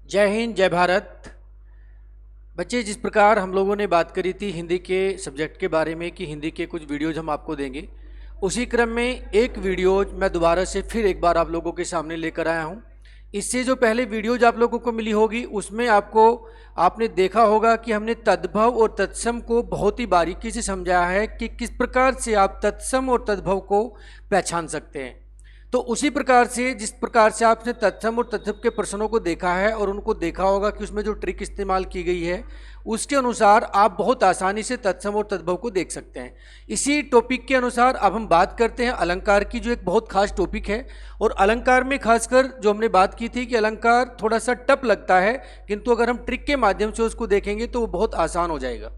जय हिंद, जय भारत। बच्चे, जिस प्रकार हम लोगों ने बात करी थी हिंदी के सब्जेक्ट के बारे में कि हिंदी के कुछ वीडियोज हम आपको देंगे, उसी क्रम में एक वीडियो मैं दोबारा से फिर एक बार आप लोगों के सामने लेकर आया हूं। इससे जो पहले वीडियोज आप लोगों को मिली होगी उसमें आपने देखा होगा कि हमने तद्भव और तत्सम को बहुत ही बारीकी से समझाया है कि किस प्रकार से आप तत्सम और तद्भव को पहचान सकते हैं। तो उसी प्रकार से जिस प्रकार से आपने तत्सम और तद्भव के प्रश्नों को देखा है और उनको देखा होगा कि उसमें जो ट्रिक इस्तेमाल की गई है उसके अनुसार आप बहुत आसानी से तत्सम और तद्भव को देख सकते हैं। इसी टॉपिक के अनुसार अब हम बात करते हैं अलंकार की, जो एक बहुत खास टॉपिक है। और अलंकार में खासकर जो हमने बात की थी कि अलंकार थोड़ा सा टफ लगता है, किंतु अगर हम ट्रिक के माध्यम से उसको देखेंगे तो वो बहुत आसान हो जाएगा।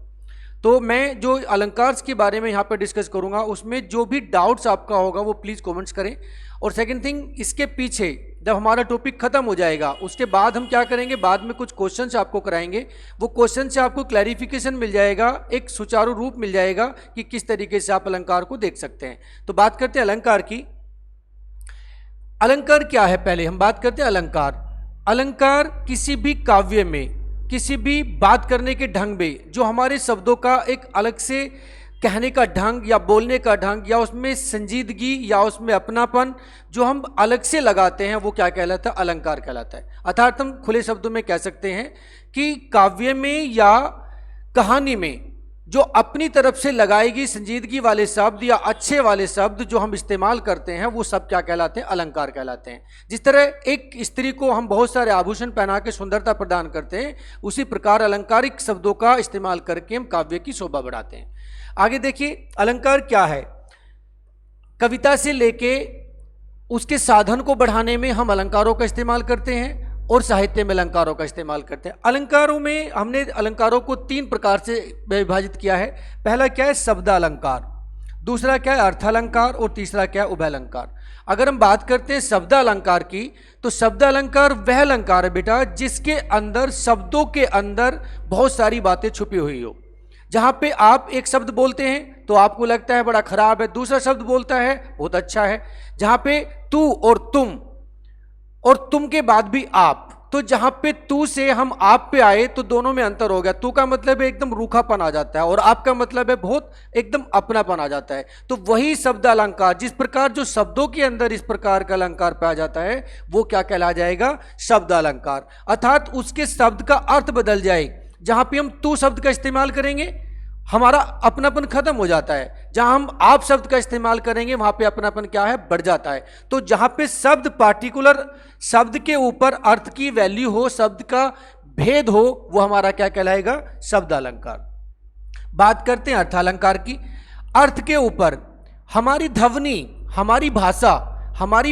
तो मैं जो अलंकार के बारे में यहाँ पर डिस्कस करूँगा उसमें जो भी डाउट्स आपका होगा वो प्लीज़ कमेंट्स करें। और सेकंड थिंग, इसके पीछे जब हमारा टॉपिक खत्म हो जाएगा उसके बाद हम क्या करेंगे, बाद में कुछ क्वेश्चन आपको कराएंगे। वो क्वेश्चन से आपको क्लैरिफिकेशन मिल जाएगा, एक सुचारू रूप मिल जाएगा कि किस तरीके से आप अलंकार को देख सकते हैं। तो बात करते हैं अलंकार की। अलंकार क्या है, पहले हम बात करते हैं अलंकार। अलंकार किसी भी काव्य में, किसी भी बात करने के ढंग में जो हमारे शब्दों का एक अलग से कहने का ढंग या बोलने का ढंग या उसमें संजीदगी या उसमें अपनापन जो हम अलग से लगाते हैं वो क्या कहलाता है, अलंकार कहलाता है। अर्थात हम खुले शब्दों में कह सकते हैं कि काव्य में या कहानी में जो अपनी तरफ से लगाएगी संजीदगी वाले शब्द या अच्छे वाले शब्द जो हम इस्तेमाल करते हैं वो सब क्या कहलाते हैं, अलंकार कहलाते हैं। जिस तरह एक स्त्री को हम बहुत सारे आभूषण पहना के सुंदरता प्रदान करते हैं, उसी प्रकार अलंकारिक शब्दों का इस्तेमाल करके हम काव्य की शोभा बढ़ाते हैं। आगे देखिए, अलंकार क्या है। कविता से लेके उसके साधन को बढ़ाने में हम अलंकारों का इस्तेमाल करते हैं और साहित्य में अलंकारों का इस्तेमाल करते हैं। अलंकारों में हमने अलंकारों को 3 प्रकार से विभाजित किया है। पहला क्या है, शब्द अलंकार, दूसरा क्या है, अर्थालंकार, और तीसरा क्या है, उभयालंकार। अगर हम बात करते हैं शब्द अलंकार की, तो शब्द अलंकार वह अलंकार है बेटा जिसके अंदर शब्दों के अंदर बहुत सारी बातें छुपी हुई हो। जहाँ पे आप एक शब्द बोलते हैं तो आपको लगता है बड़ा खराब है, दूसरा शब्द बोलता है बहुत अच्छा है। जहाँ पे तू और तुम के बाद भी आप, तो जहाँ पे तू से हम आप पे आए तो दोनों में अंतर हो गया। तू का मतलब है एकदम रूखापन आ जाता है और आपका मतलब है बहुत एकदम अपनापन आ जाता है। तो वही शब्द अलंकार, जिस प्रकार जो शब्दों के अंदर इस प्रकार का अलंकार पाया जाता है वो क्या कहला जाएगा, शब्द अलंकार। अर्थात उसके शब्द का अर्थ बदल जाए। जहां पे हम तू शब्द का इस्तेमाल करेंगे हमारा अपनापन खत्म हो जाता है, जहां हम आप शब्द का इस्तेमाल करेंगे वहां पे अपनापन क्या है, बढ़ जाता है। तो जहां पे शब्द पार्टिकुलर शब्द के ऊपर अर्थ की वैल्यू हो, शब्द का भेद हो, वो हमारा क्या कहलाएगा, शब्द अलंकार। बात करते हैं अर्थालंकार की। अर्थ के ऊपर हमारी ध्वनि, हमारी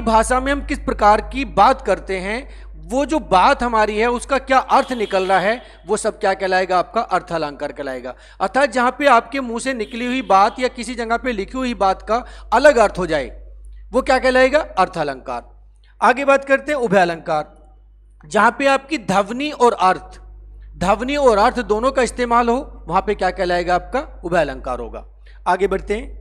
भाषा में हम किस प्रकार की बात करते हैं, वो जो बात हमारी है उसका क्या अर्थ निकल रहा है, वो सब क्या कहलाएगा, आपका अर्थालंकार कहलाएगा। अर्थात जहां पे आपके मुंह से निकली हुई बात या किसी जगह पे लिखी हुई बात का अलग अर्थ हो जाए वो क्या कहलाएगा, अर्थालंकार। आगे बात करते हैं उभयालंकार। जहां पे आपकी ध्वनि और अर्थ दोनों का इस्तेमाल हो वहां पे क्या कहलाएगा, आपका उभयालंकार होगा। आगे बढ़ते हैं।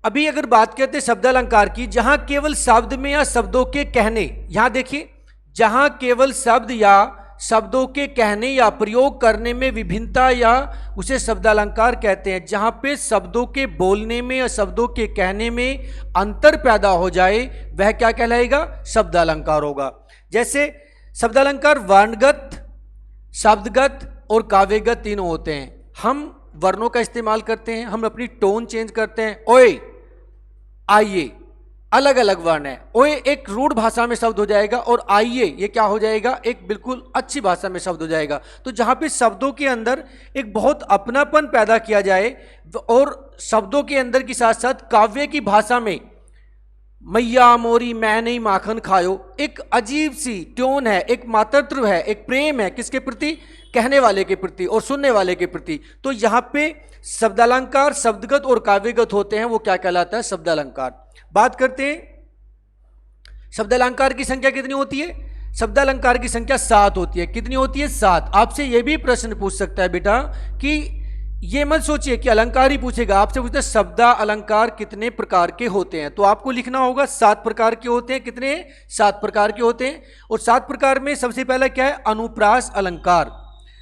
अभी अगर बात करते हैं शब्द अलंकार की, जहां केवल शब्द में या शब्दों के कहने, यहां देखिए, जहां केवल शब्द या शब्दों के कहने या प्रयोग करने में विभिन्नता या उसे शब्द अलंकार कहते हैं। जहां पे शब्दों के बोलने में या शब्दों के कहने में अंतर पैदा हो जाए वह क्या कहलाएगा, शब्द अलंकार होगा। जैसे शब्द अलंकार वर्णगत, शब्दगत और काव्यगत तीनों होते हैं। हम वर्णों का इस्तेमाल करते हैं, हम अपनी टोन चेंज करते हैं। ओए, आइए, अलग अलग वर्ण है। ओए एक रूढ़ भाषा में शब्द हो जाएगा और आइए ये क्या हो जाएगा, एक बिल्कुल अच्छी भाषा में शब्द हो जाएगा। तो जहां पे शब्दों के अंदर एक बहुत अपनापन पैदा किया जाए और शब्दों के अंदर के साथ साथ काव्य की भाषा में मैया मोरी मैं नहीं माखन खायो, एक अजीब सी ट्यून है, एक मातृत्व है, एक प्रेम है, किसके प्रति, कहने वाले के प्रति और सुनने वाले के प्रति। तो यहाँ पे शब्दालंकार शब्दगत और काव्यगत होते हैं, वो क्या कहलाता है, शब्दालंकार। बात करते हैं शब्दालंकार की संख्या कितनी होती है। शब्दालंकार की संख्या 7 होती है। कितनी होती है, 7। आपसे यह भी प्रश्न पूछ सकता है बेटा कि ये मत सोचिए कि अलंकार ही पूछेगा, आपसे पूछते हैं शब्दा अलंकार कितने प्रकार के होते हैं, तो आपको लिखना होगा 7 प्रकार के होते हैं। कितने? 7 प्रकार के होते हैं। और 7 प्रकार में सबसे पहला क्या है? अनुप्रास अलंकार।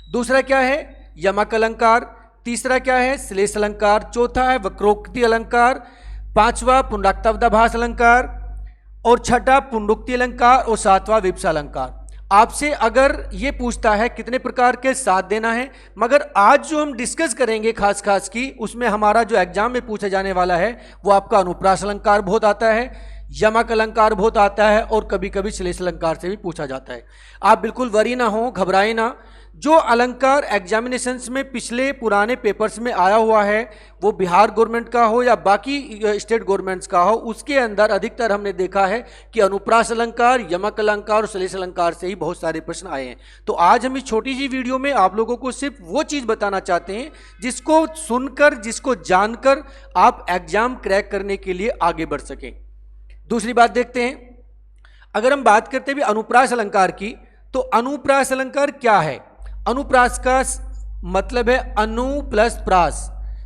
दूसरा क्या है? यमक अलंकार। तीसरा क्या है? श्लेष अलंकार। चौथा है वक्रोक्ति अलंकार। पांचवा पुनराक्तावधाभास अलंकार। और छठा पुनरुक्ति अलंकार। और सातवां विप्सा अलंकार। आपसे अगर ये पूछता है कितने प्रकार के, 7 देना है। मगर आज जो हम डिस्कस करेंगे खास की, उसमें हमारा जो एग्जाम में पूछा जाने वाला है वो आपका अनुप्रास अलंकार बहुत आता है, यमक अलंकार बहुत आता है, और कभी कभी श्लेष अलंकार से भी पूछा जाता है। आप बिल्कुल वरी ना हो, घबराए ना। जो अलंकार एग्जामिनेशंस में पिछले पुराने पेपर्स में आया हुआ है, वो बिहार गवर्नमेंट का हो या बाकी स्टेट गवर्नमेंट्स का हो, उसके अंदर अधिकतर हमने देखा है कि अनुप्रास अलंकार, यमक अलंकार और श्लेष अलंकार से ही बहुत सारे प्रश्न आए हैं। तो आज हम इस छोटी सी वीडियो में आप लोगों को सिर्फ वो चीज़ बताना चाहते हैं जिसको सुनकर, जिसको जानकर आप एग्जाम क्रैक करने के लिए आगे बढ़ सकें। दूसरी बात देखते हैं, अगर हम बात करते हैं अनुप्रास अलंकार की, तो अनुप्रास अलंकार क्या है? अनुप्रास का मतलब है अनु प्लस प्रास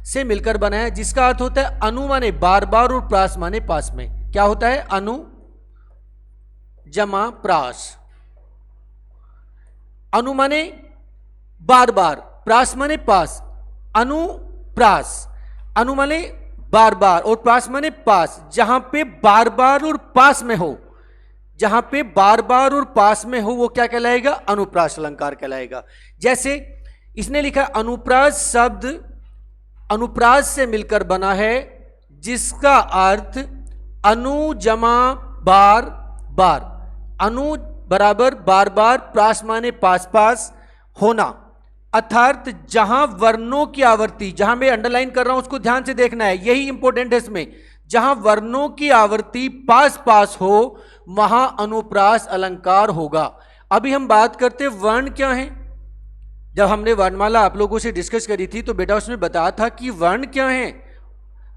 से मिलकर बना है, जिसका अर्थ होता है अनु माने बार बार और प्रास माने पास में। क्या होता है? अनु जमा प्रास। अनु माने बार बार, प्रास माने पास। अनु प्रास, अनु माने बार बार और प्रास माने पास। जहां पे बार बार और पास में हो, जहां पे बार बार और पास में हो, वो क्या कहलाएगा? अनुप्रास अलंकार कहलाएगा। जैसे इसने लिखा अनुप्रास शब्द अनुप्रास से मिलकर बना है, जिसका अर्थ अनु जमा बार बार। अनु बराबर बार बार, प्रास माने पास पास होना। अर्थात जहां वर्णों की आवर्ती, जहां मैं अंडरलाइन कर रहा हूं उसको ध्यान से देखना है, यही इंपॉर्टेंट है इसमें। जहां वर्णों की आवर्ती पास पास हो, वहां अनुप्रास अलंकार होगा। अभी हम बात करते वर्ण क्या है। जब हमने वर्णमाला आप लोगों से डिस्कस करी थी तो बेटा उसमें बताया था कि वर्ण क्या है।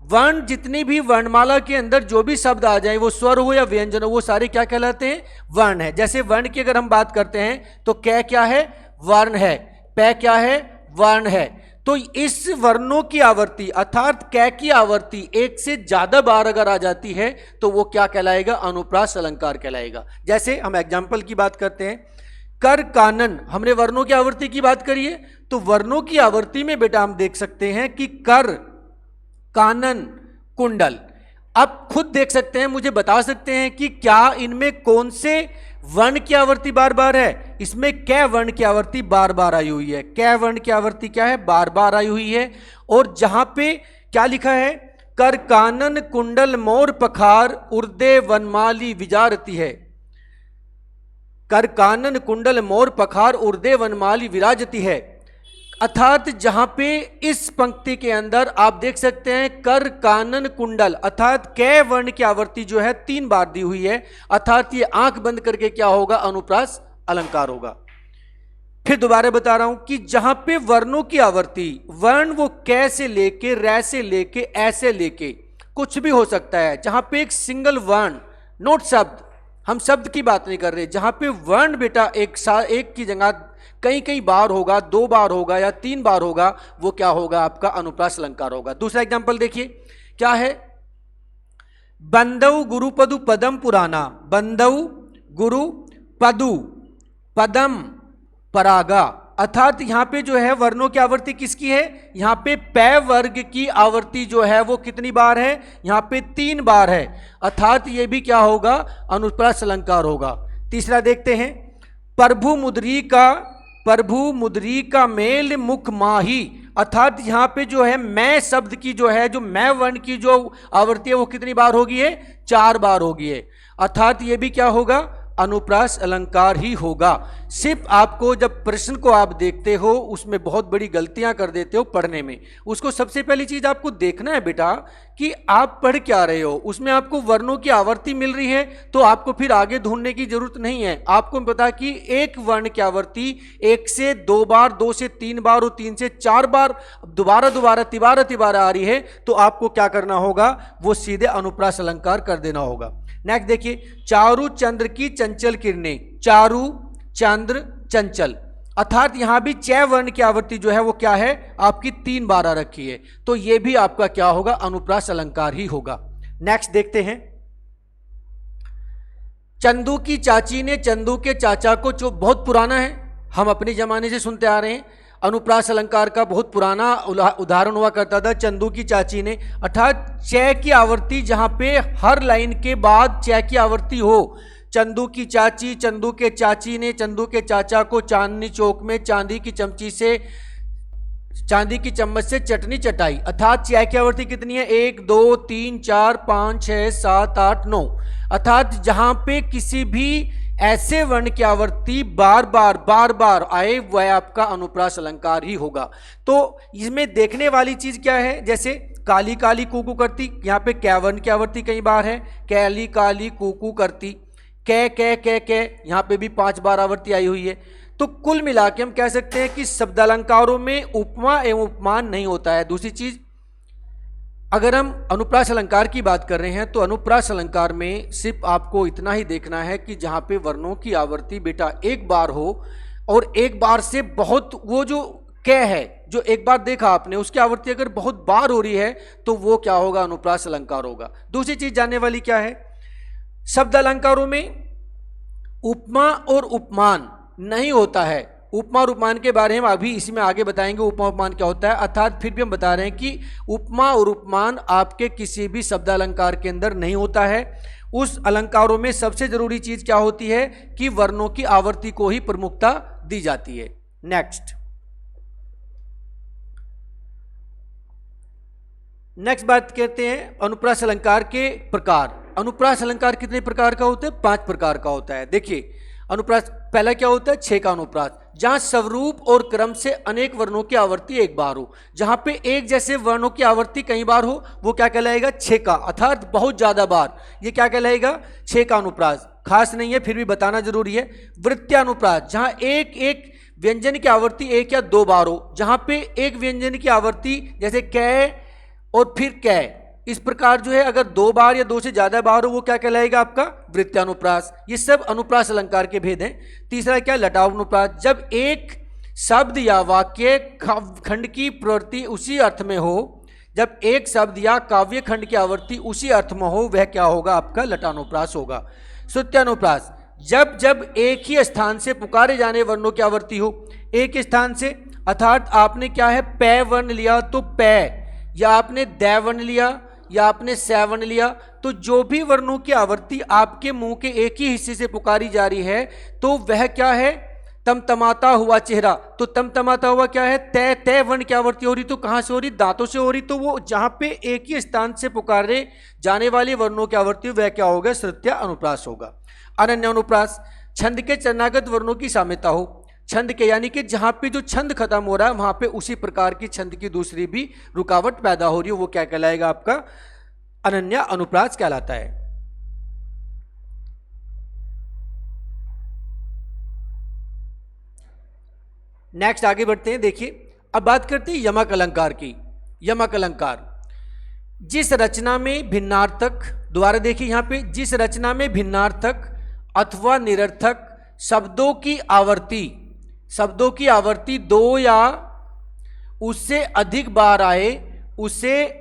वर्ण, जितनी भी वर्णमाला के अंदर जो भी शब्द आ जाए, वो स्वर हो या व्यंजन हो, वो सारे क्या कहलाते हैं? वर्ण है। जैसे वर्ण की अगर हम बात करते हैं तो कै क्या है? वर्ण है। पै क्या है? वर्ण है। तो इस वर्णों की आवर्ती अर्थात कै की आवर्ती एक से ज्यादा बार अगर आ जाती है तो वो क्या कहलाएगा? अनुप्रास अलंकार कहलाएगा। जैसे हम एग्जाम्पल की बात करते हैं, कर कानन, हमने वर्णों की आवर्ती की बात करी है, तो वर्णों की आवर्ती में बेटा हम देख सकते हैं कि कर, कानन, कुंडल। आप खुद देख सकते हैं, मुझे बता सकते हैं कि क्या इनमें कौन से वर्ण की आवर्ती बार बार है? इसमें कै वर्ण की आवर्ती बार बार आई हुई है। कै वर्ण की आवर्ती क्या है? बार बार आई हुई है। और जहां पे क्या लिखा है? कर कानन कुंडल मोर पखार उर्दे वनमाली विजारती है। कर कानन कुंडल मोर पखार उर्दे वनमाली विराजती है। अर्थात जहां पे इस पंक्ति के अंदर आप देख सकते हैं कर कानन कुंडल, अर्थात कै वर्ण की आवर्ती जो है 3 बार दी हुई है। अर्थात ये आंख बंद करके क्या होगा? अनुप्रास अलंकार होगा। फिर दोबारा बता रहा हूं कि जहां पे वर्णों की आवर्ती, वर्ण वो कै से लेके, रै से लेके, ऐसे लेके कुछ भी हो सकता है। जहां पे एक सिंगल वर्ण, नोट शब्द, हम शब्द की बात नहीं कर रहे, जहां पे वर्ण बेटा एक की जगह कई बार होगा, 2 बार होगा या 3 बार होगा, वो क्या होगा? आपका अनुप्रास अलंकार होगा। दूसरा एग्जांपल देखिए क्या है? बंदौ गुरु पदु पदम पुराना। बंदौ गुरु पदु पदम परागा। अर्थात यहां पे जो है वर्णों की आवर्ती किसकी है? यहां पे पै वर्ग की आवर्ती जो है वो कितनी बार है? यहां पे 3 बार है। अर्थात ये भी क्या होगा? अनुप्रास अलंकार होगा। तीसरा देखते हैं, प्रभु मुद्री का मेल मुख माही। अर्थात यहां पे जो है मैं शब्द की जो है, जो मैं वर्ण की जो आवर्ती है वो कितनी बार होगी है? 4 बार होगी है। अर्थात ये भी क्या होगा? अनुप्रास अलंकार ही होगा। सिर्फ आपको जब प्रश्न को आप देखते हो उसमें बहुत बड़ी गलतियां कर देते हो पढ़ने में। उसको सबसे पहली चीज आपको देखना है बेटा कि आप पढ़ क्या रहे हो। उसमें आपको वर्णों की आवर्ती मिल रही है तो आपको फिर आगे ढूंढने की जरूरत नहीं है। आपको पता कि एक वर्ण की आवर्ती 1 से 2 बार, 2 से 3 बार और 3 से 4 बार दोबारा तिबारा आ रही है, तो आपको क्या करना होगा? वो सीधे अनुप्रास अलंकार कर देना होगा। नेक्स्ट देखिए, चारु चंद्र की चंचल किरणें। चारु, चंद्र, चंचल। अर्थात यहां भी च वर्ण की आवृत्ति जो है वो क्या है, आपकी 3 बार आ रखी है, तो ये भी आपका क्या होगा, अनुप्रास अलंकार ही होगा। नेक्स्ट देखते हैं, चंदू की चाची ने चंदू के चाचा को, जो बहुत पुराना है, हम अपने जमाने से सुनते आ रहे हैं, अनुप्रास अलंकार का बहुत पुराना उदाहरण हुआ करता था। चंदू की चाची ने, अर्थात च की आवृत्ति जहां पे हर लाइन के बाद च की आवृत्ति हो। चंदू की चाची, चंदू के चाची ने चंदू के चाचा को चांदनी चौक में चांदी की चम्मच से चटनी चटाई। अर्थात च की आवृत्ति कितनी है, 1 2 3 4 5 6 7 8 9। अर्थात जहां पे किसी भी ऐसे वर्ण की आवृत्ति बार बार आए वह आपका अनुप्रास अलंकार ही होगा। तो इसमें देखने वाली चीज क्या है, जैसे काली काली कूकू करती, यहाँ पे कै वर्ण की आवृत्ति कई बार है, कैली काली कूकू करती, कै यहाँ पे भी 5 बार आवृत्ति आई हुई है। तो कुल मिला के हम कह सकते हैं कि शब्दालंकारों में उपमा एवं उपमान नहीं होता है। दूसरी चीज, अगर हम अनुप्रास अलंकार की बात कर रहे हैं तो अनुप्रास अलंकार में सिर्फ आपको इतना ही देखना है कि जहां पे वर्णों की आवृत्ति बेटा एक बार हो और एक बार से बहुत, वो जो कै है जो एक बार देखा आपने, उसकी आवृत्ति अगर बहुत बार हो रही है तो वो क्या होगा, अनुप्रास अलंकार होगा। दूसरी चीज जानने वाली क्या है, शब्द अलंकारों में उपमा और उपमान नहीं होता है। उपमा और उपमान के बारे में अभी इसमें आगे बताएंगे, उपमा उपमान क्या होता है। अर्थात फिर भी हम बता रहे हैं कि उपमा और उपमान आपके किसी भी शब्द अलंकार के अंदर नहीं होता है। उस अलंकारों में सबसे जरूरी चीज क्या होती है कि वर्णों की आवृत्ति को ही प्रमुखता दी जाती है। नेक्स्ट बात कहते हैं अनुप्रास अलंकार के प्रकार। अनुप्रास अलंकार कितने प्रकार का होता है, 5 प्रकार का होता है। देखिए अनुप्रास पहला क्या होता है, 6 का अनुप्रास, जहां स्वरूप और क्रम से अनेक वर्णों की आवृत्ति एक बार हो। जहां पे एक जैसे वर्णों की आवृत्ति कई बार हो वो क्या कहलाएगा, 6 का, अर्थात बहुत ज्यादा बार, ये क्या कहलाएगा, 6 का अनुप्रास। खास नहीं है फिर भी बताना जरूरी है। वृत्त्यानुप्रास, जहां एक एक व्यंजन की आवृत्ति 1 या 2 बार हो, जहां पे एक व्यंजन की आवृत्ति जैसे कै और फिर कै, इस प्रकार जो है अगर 2 बार या 2 से ज्यादा बार हो वो क्या कहलाएगा, आपका वृत्त्यानुप्रास। ये सब अनुप्रास अलंकार के भेद हैं। तीसरा क्या, लटावनुप्रास, जब एक शब्द या वाक्य खंड की प्रवृत्ति उसी अर्थ में हो, जब एक शब्द या काव्य खंड की आवृत्ति उसी अर्थ में हो वह क्या होगा, आपका लटानुप्रास होगा। श्रुत्यानुप्रास, जब जब एक ही स्थान से पुकारे जाने वर्णों की आवृत्ति हो, एक स्थान से, अर्थात आपने क्या है पै वर्ण लिया तो पै, या आपने दै वर्ण लिया या आपने सै वर्ण लिया, तो जो भी वर्णों की आवृत्ति आपके मुंह के एक ही हिस्से से पुकारी जा रही है तो वह क्या है, तमतमाता हुआ चेहरा। तो तमतमाता हुआ क्या है, तय तय वर्ण की आवृत्ति हो रही, तो कहां से हो रही, दांतों से हो रही, तो वो जहां पे एक ही स्थान से पुकारे जाने वाले वर्णों की आवृत्ति वह क्या होगा, श्रुत्या अनुप्रास होगा। अनन्य अनुप्रास, छंद के चरणागत वर्णों की साम्यता हो, छंद के यानी कि जहां पे जो छंद खत्म हो रहा है वहां पे उसी प्रकार की छंद की दूसरी भी रुकावट पैदा हो रही है, वो क्या कहलाएगा, आपका अनन्य अनुप्रास कहलाता है। नेक्स्ट आगे बढ़ते हैं। देखिए अब बात करते हैं यमक अलंकार की। यमक अलंकार, जिस रचना में भिन्नार्थक, दोबारा देखिए यहां पे, जिस रचना में भिन्नार्थक अथवा निरर्थक शब्दों की आवर्ती 2 या उससे अधिक बार आए उसे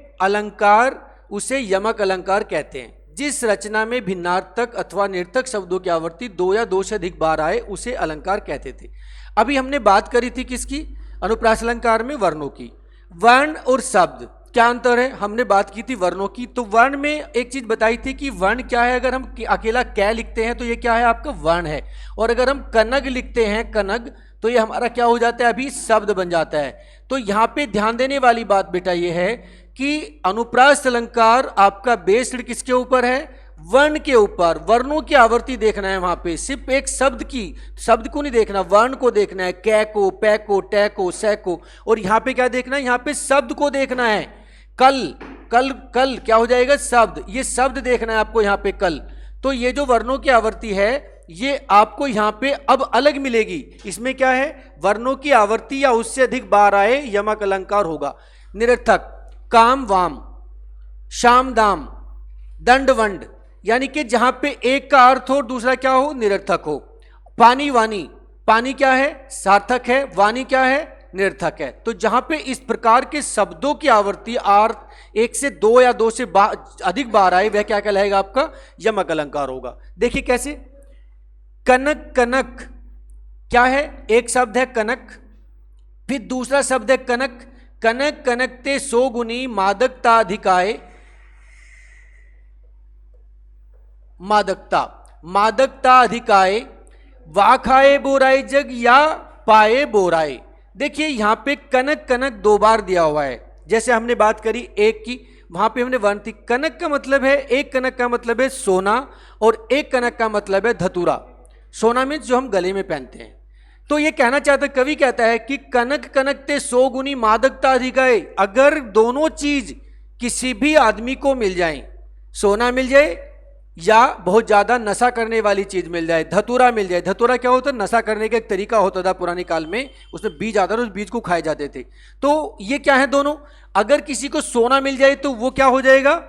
यमक अलंकार कहते हैं। जिस रचना में भिन्नार्थक अथवा निरर्थक शब्दों की आवर्ती 2 या 2 से अधिक बार आए उसे अलंकार कहते थे। अभी हमने बात करी थी किसकी, अनुप्रास अलंकार में वर्णों की। वर्ण और शब्द क्या अंतर है, हमने बात की थी वर्णों की। तो वर्ण में एक चीज बताई थी कि वर्ण क्या है, अगर हम अकेला कै लिखते हैं तो ये क्या है, आपका वर्ण है, और अगर हम कनग लिखते हैं कनग तो ये हमारा क्या हो जाता है, अभी शब्द बन जाता है। तो यहाँ पे ध्यान देने वाली बात बेटा ये है कि अनुप्रास अलंकार आपका बेस्ड किसके ऊपर है, वर्ण के ऊपर। वर्णों की आवृत्ति देखना है वहां पे, सिर्फ एक शब्द को नहीं देखना, वर्ण को देखना है, कै को, पै को, टै को, सै को। और यहाँ पे क्या देखना है, यहाँ पे शब्द को देखना है। कल क्या हो जाएगा, शब्द, ये शब्द देखना है आपको यहाँ पे कल। तो ये जो वर्णों की आवृत्ति है ये आपको यहाँ पे अब अलग मिलेगी। इसमें क्या है, वर्णों की आवृत्ति या उससे अधिक बार आए यमक अलंकार होगा। निरर्थक, काम वाम, शाम दाम, दंड वंड, यानी कि जहां पे एक का अर्थ हो दूसरा क्या हो, निरर्थक हो। पानी वानी, पानी क्या है? सार्थक है। वाणी क्या है? निरर्थक है। तो जहां पे इस प्रकार के शब्दों की आवृत्ति अर्थ 1 से 2 या 2 से अधिक बार आए, वह क्या कहलाएगा? आपका यमक अलंकार होगा। देखिए कैसे, कनक कनक क्या है? एक शब्द है कनक, फिर दूसरा शब्द है कनक। कनक कनकते सो गुनी मादकता अधिकाए, मादकता मादकता अधिकाए, वाखाए बोराए जग या पाए बोराए। देखिए यहां पे कनक कनक 2 बार दिया हुआ है। जैसे हमने बात करी एक की, वहां पे हमने वर्ण थी। कनक का मतलब है, एक कनक का मतलब है सोना, और एक कनक का मतलब है धतूरा। सोना में जो हम गले में पहनते हैं। तो ये कहना चाहता, कवि कहता है कि कनक कनकते सो गुनी मादकता अधिकाए। अगर दोनों चीज किसी भी आदमी को मिल जाए, सोना मिल जाए या बहुत ज्यादा नशा करने वाली चीज मिल जाए, धतूरा मिल जाए। धतूरा क्या होता है? नशा करने का एक तरीका होता था पुराने काल में, उसमें बीज आता था, उस बीज को खाए जाते थे। तो ये क्या है दोनों? अगर किसी को सोना मिल जाए तो वो क्या हो जाएगा?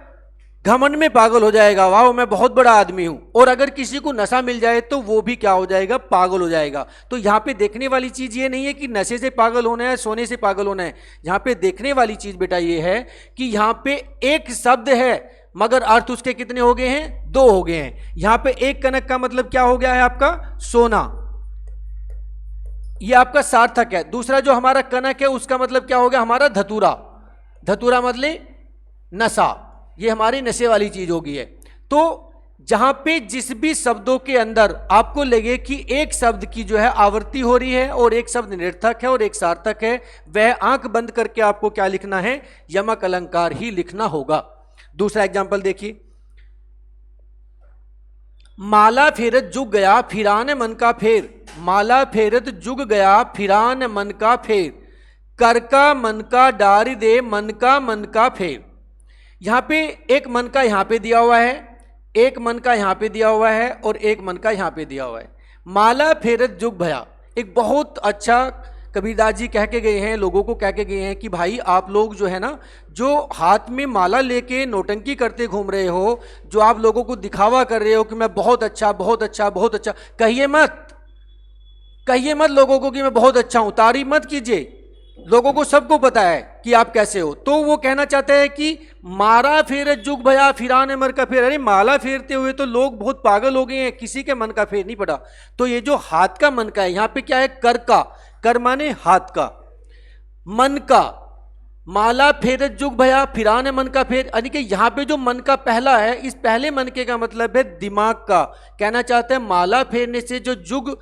घमंड में पागल हो जाएगा, वाह मैं बहुत बड़ा आदमी हूं। और अगर किसी को नशा मिल जाए तो वो भी क्या हो जाएगा? पागल हो जाएगा। तो यहां पे देखने वाली चीज ये नहीं है कि नशे से पागल होना है, सोने से पागल होना है। यहां पे देखने वाली चीज बेटा ये है कि यहां पे एक शब्द है मगर अर्थ उसके कितने हो गए हैं? 2 हो गए हैं। यहां पे एक कनक का मतलब क्या हो गया है? आपका सोना, ये आपका सार्थक है। दूसरा जो हमारा कनक है उसका मतलब क्या हो गया? हमारा धतूरा। धतूरा मतलब नशा, ये हमारी नशे वाली चीज होगी है। तो जहां पे जिस भी शब्दों के अंदर आपको लगे कि एक शब्द की जो है आवृत्ति हो रही है और एक शब्द निरर्थक है और एक सार्थक है, वह आंख बंद करके आपको क्या लिखना है? यमक अलंकार ही लिखना होगा। दूसरा एग्जाम्पल देखिए, माला फेरत जुग गया फिरान मन का फेर। माला फेरत जुग गया फिरान मन का फेर, कर का मन का डारी दे मन का फेर। यहां पे एक मन का यहां पे दिया हुआ है, एक मन का यहां पे दिया हुआ है और एक मन का यहां पे दिया हुआ है। माला फेरत जुग भया, एक बहुत अच्छा कबीरदास जी कह के गए हैं, लोगों को कह के गए हैं कि भाई आप लोग जो है ना, जो हाथ में माला लेके नौटंकी करते घूम रहे हो, जो आप लोगों को दिखावा कर रहे हो कि मैं बहुत अच्छा बहुत अच्छा बहुत अच्छा, कहिए मत लोगों को कि मैं बहुत अच्छा हूं, तारीफ मत कीजिए। लोगों को सबको पता है कि आप कैसे हो। तो वो कहना चाहते हैं कि मारा फेर जुग भया फिराने मर का फेर। अरे माला फेरते हुए तो लोग बहुत पागल हो गए हैं, किसी के मन का फेर नहीं पड़ा। तो ये जो हाथ का मन का है, यहां पे क्या है? कर का, कर माने हाथ का, मन का। माला फेर जुग भया फिराने मन का फेर, यानी कि यहां पे जो मन का पहला है, इस पहले मन के का मतलब है दिमाग का। कहना चाहते हैं माला फेरने से जो जुग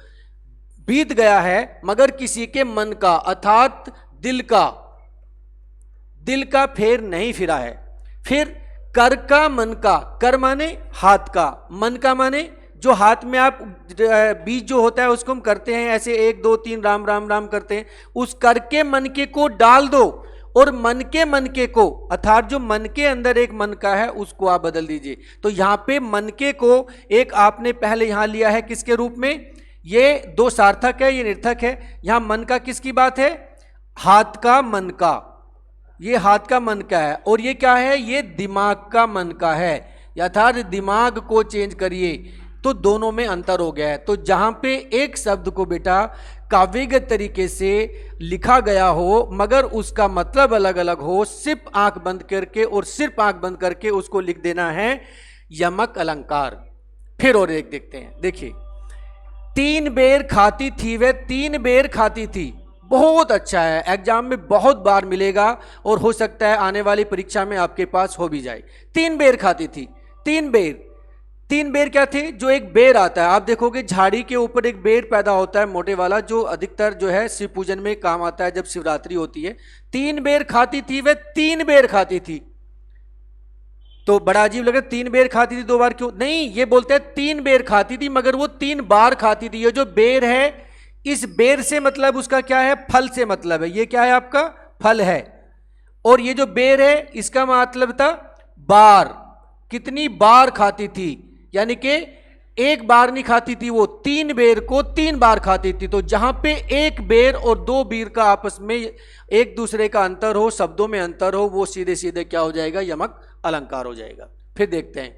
बीत गया है मगर किसी के मन का अर्थात दिल का फेर नहीं फिरा है। फिर कर का मन का, कर माने हाथ का, मन का माने जो हाथ में आप बीज जो होता है उसको हम करते हैं ऐसे 1 2 3 राम राम राम करते हैं, उस कर के मन के को डाल दो और मन के को अर्थात जो मन के अंदर एक मन का है उसको आप बदल दीजिए। तो यहां पे मन के को एक आपने पहले यहां लिया है किसके रूप में? ये 2 सार्थक है, ये निर्थक है। यहां मन का किसकी बात है? हाथ का मन का, ये हाथ का मन का है। और ये क्या है? ये दिमाग का मन का है। अर्थात दिमाग को चेंज करिए तो दोनों में अंतर हो गया है। तो जहां पे एक शब्द को बेटा काव्यगत तरीके से लिखा गया हो मगर उसका मतलब अलग अलग हो, सिर्फ आंख बंद करके और सिर्फ आंख बंद करके उसको लिख देना है यमक अलंकार। फिर और एक देखते हैं, देखिए 3 बेर खाती थी वे 3 बेर खाती थी। बहुत अच्छा है, एग्जाम में बहुत बार मिलेगा और हो सकता है आने वाली परीक्षा में आपके पास हो भी जाए। 3 बेर खाती थी, 3 बेर क्या थे? जो एक बेर आता है, आप देखोगे झाड़ी के ऊपर एक बेर पैदा होता है मोटे वाला, जो अधिकतर जो है शिव पूजन में काम आता है जब शिवरात्रि होती है। 3 बेर खाती थी वे 3 बेर खाती थी। तो बड़ा अजीब लगे, 3 बेर खाती थी 2 बार क्यों? नहीं, ये बोलते हैं 3 बेर खाती थी मगर वो 3 बार खाती थी। ये जो बेर है, इस बेर से मतलब उसका क्या है? फल से मतलब है। ये क्या है? आपका फल है। और ये जो बेर है इसका मतलब था बार, कितनी बार खाती थी, यानी कि एक बार नहीं खाती थी, वो 3 बेर को 3 बार खाती थी। तो जहां पे एक बेर और 2 बेर का आपस में एक दूसरे का अंतर हो, शब्दों में अंतर हो, वो सीधे सीधे क्या हो जाएगा? यमक अलंकार हो जाएगा। फिर देखते हैं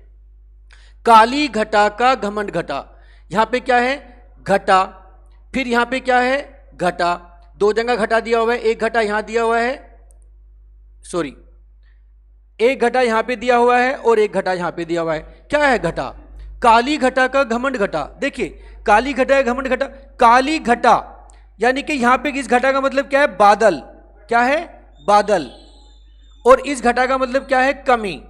काली घटा का घमंड घटा। यहां पे क्या है? घटा, फिर यहां पे क्या है, घटा, दो जगह घटा दिया हुआ है, एक घटा यहां दिया हुआ है, सॉरी एक घटा यहां पे दिया हुआ है और एक घटा यहां पे दिया हुआ है। क्या है घटा, काली घटा का घमंड घटा। देखिए काली घटा है घमंड घटा, काली घटा यानी कि यहां पे इस घटा का मतलब क्या है, बादल, क्या है, बादल, और इस घटा का मतलब क्या है, कमी,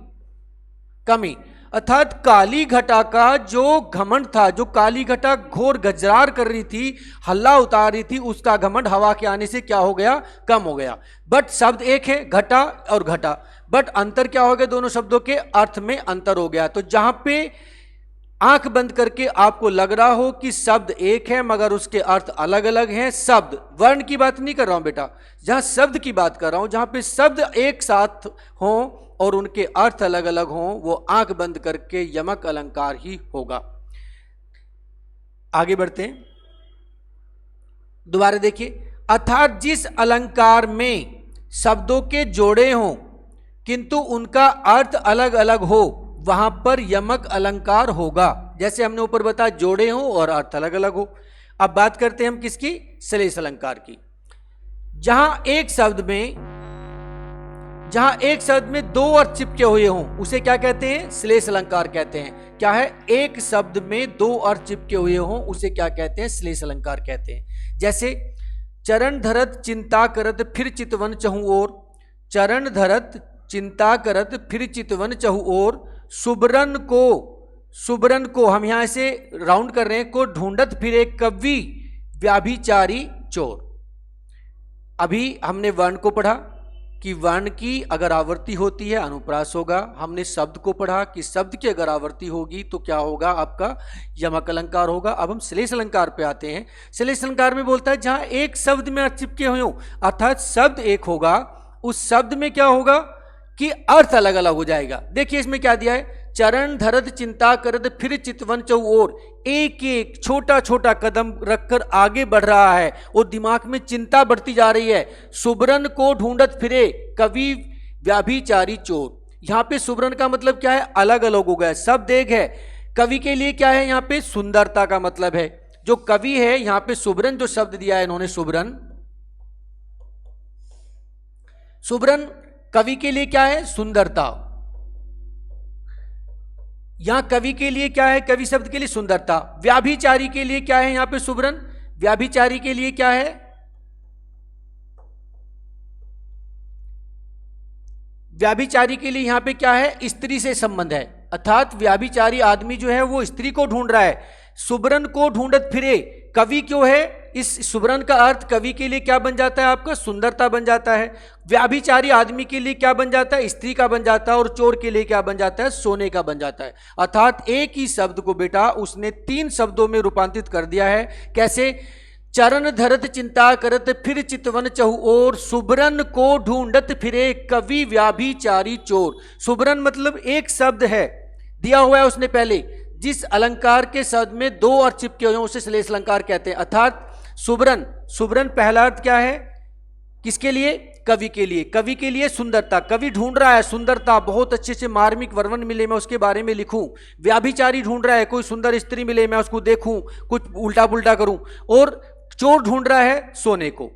कमी। अर्थात काली घटा का जो घमंड था, जो काली घटा घोर गजरार कर रही थी, हल्ला उतार रही थी, उसका घमंड हवा के आने से क्या हो गया, कम हो गया। बट शब्द एक है, घटा और घटा, बट अंतर क्या हो गया, दोनों शब्दों के अर्थ में अंतर हो गया। तो जहां पे आंख बंद करके आपको लग रहा हो कि शब्द एक है मगर उसके अर्थ अलग अलग हैं, शब्द, वर्ण की बात नहीं कर रहा हूं बेटा, जहां शब्द की बात कर रहा हूं, जहां पे शब्द एक साथ हों और उनके अर्थ अलग अलग हों, वो आंख बंद करके यमक अलंकार ही होगा। आगे बढ़ते हैं, दोबारा देखिए, अर्थात जिस अलंकार में शब्दों के जोड़े हों किंतु उनका अर्थ अलग अलग हो, वहां पर यमक अलंकार होगा। जैसे हमने ऊपर बताया, जोड़े हो और अर्थ अलग अलग हो। अब बात करते हैं हम किसकी, श्लेष अलंकार की। जहां एक शब्द में दो अर्थ चिपके हुए हों उसे क्या कहते हैं, श्लेष अलंकार कहते हैं। क्या है, एक शब्द में दो अर्थ चिपके हुए हों उसे क्या कहते हैं, श्लेष अलंकार कहते हैं। जैसे चरण धरत चिंता करत फिर चितवन चहु ओर, चरण धरत चिंता करत फिर चितवन चहु ओर, सुबरन को हम यहां से राउंड कर रहे हैं, को ढूंढत फिरे कवि व्याभिचारी चोर। अभी हमने वर्ण को पढ़ा कि वर्ण की अगर आवृत्ति होती है अनुप्रास होगा। हमने शब्द को पढ़ा कि शब्द की अगर आवृत्ति होगी तो क्या होगा, आपका यमक अलंकार होगा। अब हम श्लेष अलंकार पे आते हैं। श्लेष अलंकार में बोलता है जहां एक शब्द में अर्थ चिपके हुए हो, अर्थात शब्द एक होगा, उस शब्द में क्या होगा कि अर्थ अलग अलग हो जाएगा। देखिए इसमें क्या दिया है, चरण धरत चिंता करत फिर चितवन चहु ओर, एक एक छोटा छोटा कदम रखकर आगे बढ़ रहा है और दिमाग में चिंता बढ़ती जा रही है। सुबरन को ढूंढत फिरे कवि व्याभिचारी चोर। यहां पे सुबरन का मतलब क्या है, अलग अलग हो गया, शब्द एक है। कवि के लिए क्या है, यहां पे सुंदरता का मतलब है। जो कवि है यहां पे सुबरन जो शब्द दिया है इन्होंने, सुबरन कवि के लिए क्या है, सुंदरता। यहां कवि के लिए क्या है, कवि शब्द के लिए सुंदरता। व्याभिचारी के लिए क्या है यहां पे सुबरन, व्याभिचारी के लिए क्या है, व्याभिचारी के लिए यहां पे क्या है, स्त्री से संबंध है। अर्थात व्याभिचारी आदमी जो है वो स्त्री को ढूंढ रहा है। सुबरन को ढूंढत फिरे, कवि क्यों है, इस सुबरन का अर्थ कवि के लिए क्या बन जाता है, आपका सुंदरता बन जाता है। व्याभिचारी आदमी के लिए क्या बन जाता है, स्त्री का बन जाता है। और चोर के लिए क्या बन जाता है, सोने का बन जाता है। अर्थात एक ही शब्द को बेटा उसने तीन शब्दों में रूपांतरित कर दिया है। कैसे, चरण धरत चिंता करत फिर चितवन चहु ओर, सुबरन को ढूंढत फिरे कवि व्याभिचारी चोर। सुबरन मतलब एक शब्द है दिया हुआ है उसने पहले, जिस अलंकार के शब्द में दो अर्थ चिपके हुए हैं उसे श्लेष अलंकार कहते हैं। अर्थात सुबरन पहला अर्थ क्या है, किसके लिए, कवि के लिए। कवि के लिए सुंदरता, कवि ढूंढ रहा है सुंदरता, बहुत अच्छे से मार्मिक वर्णन मिले मैं उसके बारे में लिखूं। व्याभिचारी ढूंढ रहा है, कोई सुंदर स्त्री मिले मैं उसको देखूं, कुछ उल्टा पुल्टा करूं। और चोर ढूंढ रहा है सोने को।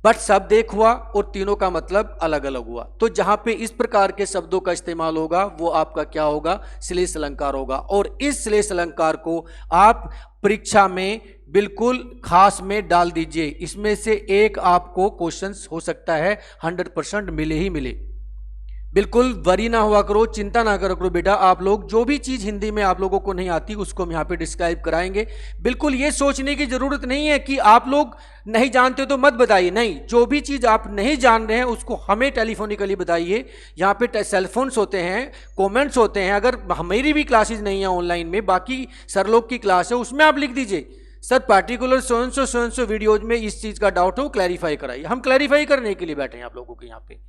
बट शब्द एक हुआ और तीनों का मतलब अलग अलग हुआ। तो जहां पे इस प्रकार के शब्दों का इस्तेमाल होगा वो आपका क्या होगा, श्लेष अलंकार होगा। और इस श्लेष अलंकार को आप परीक्षा में बिल्कुल खास में डाल दीजिए। इसमें से एक आपको क्वेश्चंस हो सकता है 100% मिले ही मिले। बिल्कुल वरी ना हुआ करो, चिंता ना करो करो बेटा। आप लोग जो भी चीज़ हिंदी में आप लोगों को नहीं आती उसको हम यहाँ पे डिस्क्राइब कराएंगे। बिल्कुल ये सोचने की ज़रूरत नहीं है कि आप लोग नहीं जानते तो मत बताइए, नहीं, जो भी चीज़ आप नहीं जान रहे हैं उसको हमें टेलीफोनिकली बताइए। यहाँ पे सेलफोन्स होते हैं, कॉमेंट्स होते हैं। अगर हमारी भी क्लासेज नहीं है ऑनलाइन में, बाकी सर लोग की क्लास है, उसमें आप लिख दीजिए सर पार्टिकुलर सोन सो वीडियोज में इस चीज़ का डाउट हो क्लैरिफाई कराइए। हम क्लैरिफाई करने के लिए बैठे हैं आप लोगों के यहाँ पे।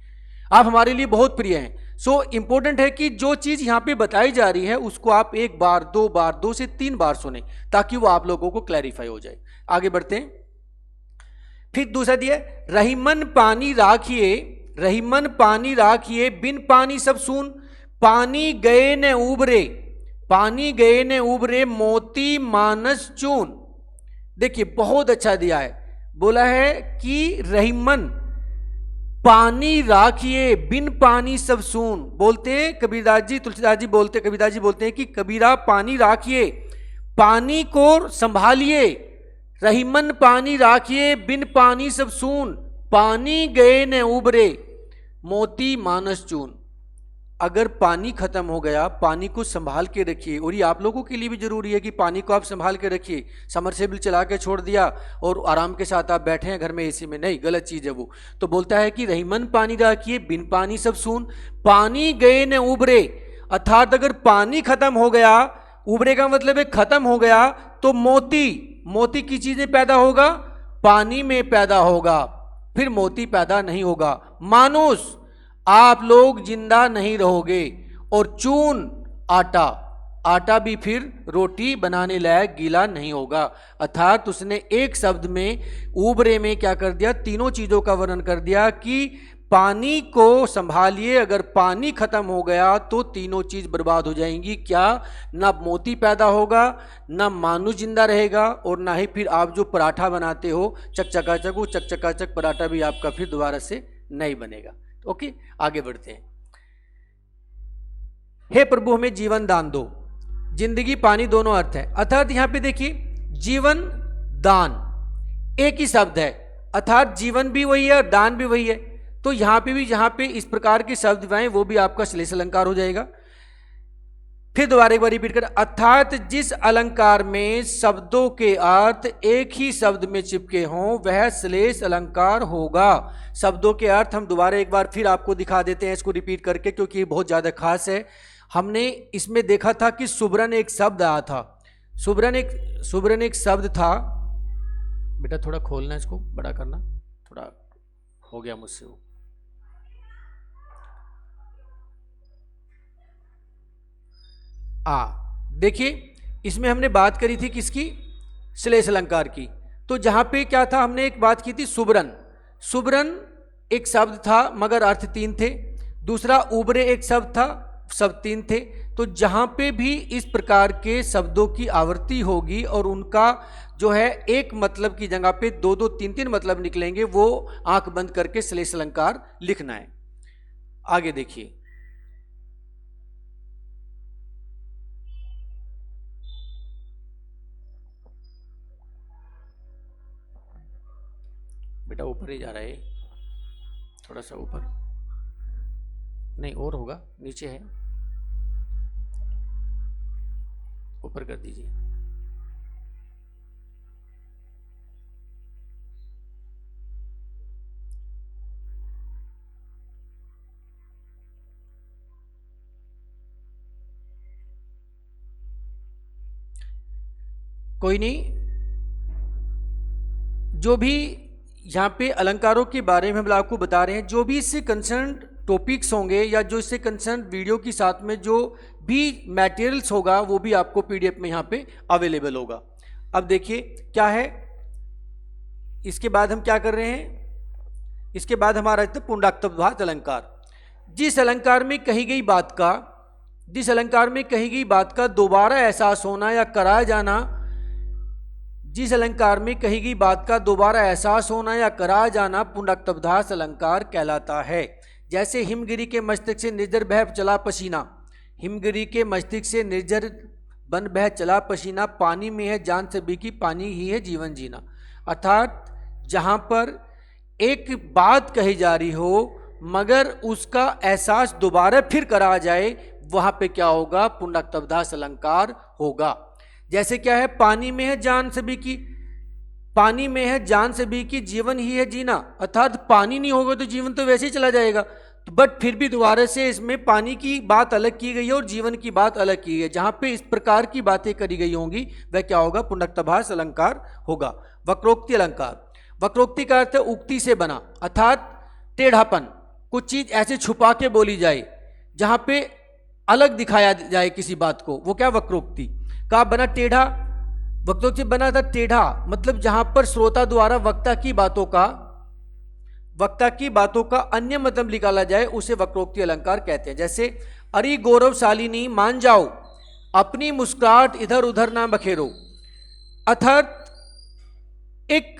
आप हमारे लिए बहुत प्रिय हैं। सो इंपॉर्टेंट है कि जो चीज़ यहाँ पे बताई जा रही है उसको आप एक बार, दो से तीन बार सुने ताकि वो आप लोगों को क्लैरिफाई हो जाए। आगे बढ़ते हैं। फिर दूसरा दिया, रहीमन पानी राखिए बिन पानी सब सून, पानी गए न उबरे मोती मानस चून। देखिए बहुत अच्छा दिया है, बोला है कि रहीमन पानी राखिए बिन पानी सब सून। बोलते कबीरदास जी, तुलसीदास जी बोलते, कबीरदास जी बोलते हैं कि कबीरा पानी राखिए, पानी को संभालिए, रहीमन पानी राखिए बिन पानी सब सून, पानी गए न उबरे मोती मानस चून। अगर पानी खत्म हो गया, पानी को संभाल के रखिए। और ये आप लोगों के लिए भी जरूरी है कि पानी को आप संभाल के रखिए। समरसेबल चला के छोड़ दिया और आराम के साथ आप बैठे हैं घर में एसी में, नहीं, गलत चीज है वो। तो बोलता है कि रहीमन पानी राखिए बिन पानी सब सून, पानी गए न उबरे। अर्थात अगर पानी खत्म हो गया, उबरे का मतलब है खत्म हो गया, तो मोती की चीजें पैदा होगा, पानी में पैदा होगा, फिर मोती पैदा नहीं होगा। मानुष आप लोग जिंदा नहीं रहोगे। और चून आटा भी फिर रोटी बनाने लायक गीला नहीं होगा। अर्थात उसने एक शब्द में उबरे में क्या कर दिया, तीनों चीजों का वर्णन कर दिया कि पानी को संभालिए, अगर पानी खत्म हो गया तो तीनों चीज बर्बाद हो जाएंगी। क्या, ना मोती पैदा होगा, ना मानू जिंदा रहेगा, और ना ही फिर आप जो पराठा बनाते हो चकचकाचक, वो चकचकाचक पराठा भी आपका फिर दोबारा से नहीं बनेगा। ओके, आगे बढ़ते हैं। हे प्रभु हमें जीवन दान दो। जिंदगी पानी दोनों अर्थ है। अर्थात यहां पे देखिए जीवन दान एक ही शब्द है, अर्थात जीवन भी वही है और दान भी वही है। तो यहां पे भी जहां पे इस प्रकार के शब्द आए वो भी आपका श्लेष अलंकार हो जाएगा। फिर दोबारा एक बार रिपीट कर, अर्थात जिस अलंकार में शब्दों के अर्थ एक ही शब्द में चिपके हों वह श्लेष अलंकार होगा। शब्दों के अर्थ हम दोबारा एक बार फिर आपको दिखा देते हैं इसको रिपीट करके, क्योंकि ये बहुत ज्यादा खास है। हमने इसमें देखा था कि सुबरन एक शब्द आया था, सुबरन एक शब्द था। बेटा थोड़ा खोलना, इसको बड़ा करना, थोड़ा हो गया मुझसे वो। देखिए इसमें हमने बात करी थी किसकी, श्लेष अलंकार की। तो जहां पे क्या था, हमने एक बात की थी सुबरन एक शब्द था मगर अर्थ तीन थे। दूसरा उबरे एक शब्द था, शब्द तीन थे। तो जहां पे भी इस प्रकार के शब्दों की आवृत्ति होगी और उनका जो है एक मतलब की जगह पे दो दो तीन तीन मतलब निकलेंगे, वो आंख बंद करके श्लेष अलंकार लिखना है। आगे देखिए, बेटा ऊपर ही जा रहा है, थोड़ा सा ऊपर, नहीं और होगा, नीचे है, ऊपर कर दीजिए। कोई नहीं, जो भी यहाँ पे अलंकारों के बारे में हम आपको बता रहे हैं, जो भी इससे कंसर्न टॉपिक्स होंगे या जो इससे कंसर्न वीडियो के साथ में जो भी मटेरियल्स होगा वो भी आपको पीडीएफ में यहाँ पे अवेलेबल होगा। अब देखिए क्या है, इसके बाद हम क्या कर रहे हैं, इसके बाद हमारा पुंडाक्तभात अलंकार। जिस अलंकार में कही गई बात का दोबारा एहसास होना या कराया जाना, जिस अलंकार में कही गई बात का दोबारा एहसास होना या कराया जाना पुंडाक्तभात अलंकार कहलाता है। जैसे हिमगिरी के मस्तिष्क से निर्जर बह चला पसीना, हिमगिरी के मस्तिष्क से निर्जर बन बह चला पसीना, पानी में है जान सभी की, पानी ही है जीवन जीना। अर्थात जहाँ पर एक बात कही जा रही हो मगर उसका एहसास दोबारा फिर कराया जाए, वहाँ पे क्या होगा, पुंडाक्तभात अलंकार होगा। जैसे क्या है, पानी में है जान सभी की, पानी में है जान सभी की, जीवन ही है जीना। अर्थात पानी नहीं होगा तो जीवन तो वैसे ही चला जाएगा, बट फिर भी दोबारा से इसमें पानी की बात अलग की गई है और जीवन की बात अलग की गई है। जहां पे इस प्रकार की बातें करी गई होंगी वह क्या होगा, पुंडाक्तभात अलंकार होगा। वक्रोक्ति अलंकार, वक्रोक्ति का अर्थ है उक्ति से बना, अर्थात टेढ़ापन, कुछ चीज ऐसे छुपा के बोली जाए जहां पे अलग दिखाया जाए किसी बात को, वो क्या, वक्रोक्ति का बना टेढ़ा। वक्रोक्ति बना था टेढ़ा, मतलब जहां पर श्रोता द्वारा वक्ता की बातों का अन्य मतलब निकाला जाए उसे वक्रोक्ति अलंकार कहते हैं। जैसे अरे गौरवशालिनी मान जाओ, अपनी मुस्कुराहट इधर उधर ना बखेरो। अर्थात एक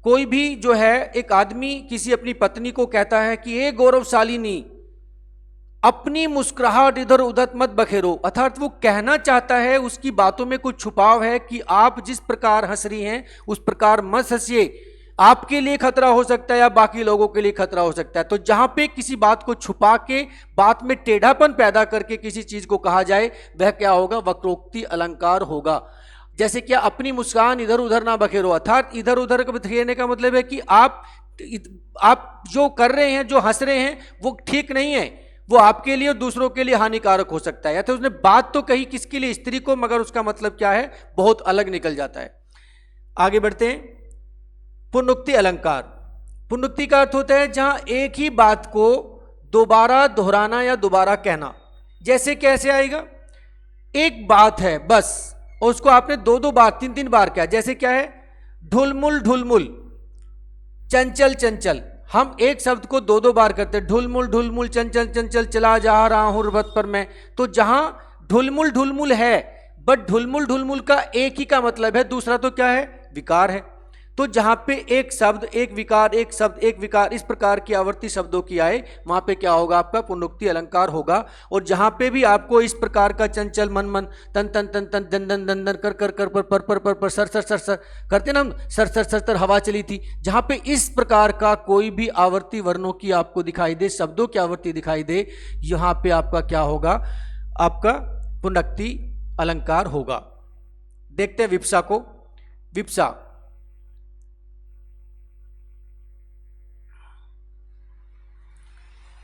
कोई भी जो है, एक आदमी किसी अपनी पत्नी को कहता है कि ये गौरवशालिनी, अपनी मुस्कुराहट इधर उधर मत बखेरो, अर्थात वो कहना चाहता है, उसकी बातों में कुछ छुपाव है कि आप जिस प्रकार हंस रही हैं उस प्रकार मत हंसिए, आपके लिए खतरा हो सकता है या बाकी लोगों के लिए खतरा हो सकता है। तो जहां पे किसी बात को छुपा के बात में टेढ़ापन पैदा करके किसी चीज को कहा जाए, वह क्या होगा? वक्रोक्ति अलंकार होगा। जैसे कि अपनी मुस्कान इधर उधर ना बखेरो, अर्थात इधर उधर बखेरने का मतलब है कि आप जो कर रहे हैं, जो हंस रहे हैं, वो ठीक नहीं है, वो आपके लिए और दूसरों के लिए हानिकारक हो सकता है। या तो उसने बात तो कही किसके लिए? स्त्री को, मगर उसका मतलब क्या है? बहुत अलग निकल जाता है। आगे बढ़ते हैं। पुनरुक्ति अलंकार। पुनरुक्ति का अर्थ होता है जहां एक ही बात को दोबारा दोहराना या दोबारा कहना। जैसे कैसे आएगा? एक बात है बस, और उसको आपने दो दो बार, तीन तीन बार किया। जैसे क्या है? ढुलमुल ढुलमुल, चंचल चंचल। हम एक शब्द को दो दो बार करते हैं, ढुलमुल ढुलमुल, चंचल चंचल, चला जा रहा हूं रथ पर मैं। तो जहां ढुलमुल ढुलमुल है, बट ढुलमुल ढुलमुल का एक ही का मतलब है, दूसरा तो क्या है? विकार है। तो जहां पे एक शब्द, एक विकार, एक शब्द, एक विकार, इस प्रकार की आवर्ती शब्दों की आए, वहां पे क्या होगा? आपका पुनरुक्ति अलंकार होगा। और जहां पे भी आपको इस प्रकार का चंचल, मन मन, तन तन तन तन, दन दन दन दन, कर कर कर, पर सर सर सर सर करते ना हम, सर सर सर सर हवा चली थी, जहां पे इस प्रकार का कोई भी आवर्ती वर्णों की आपको दिखाई दे, शब्दों की आवर्ती दिखाई दे, यहां पे आपका क्या होगा? आपका पुनरुक्ति अलंकार होगा। देखते हैं विप्सा को। विप्सा,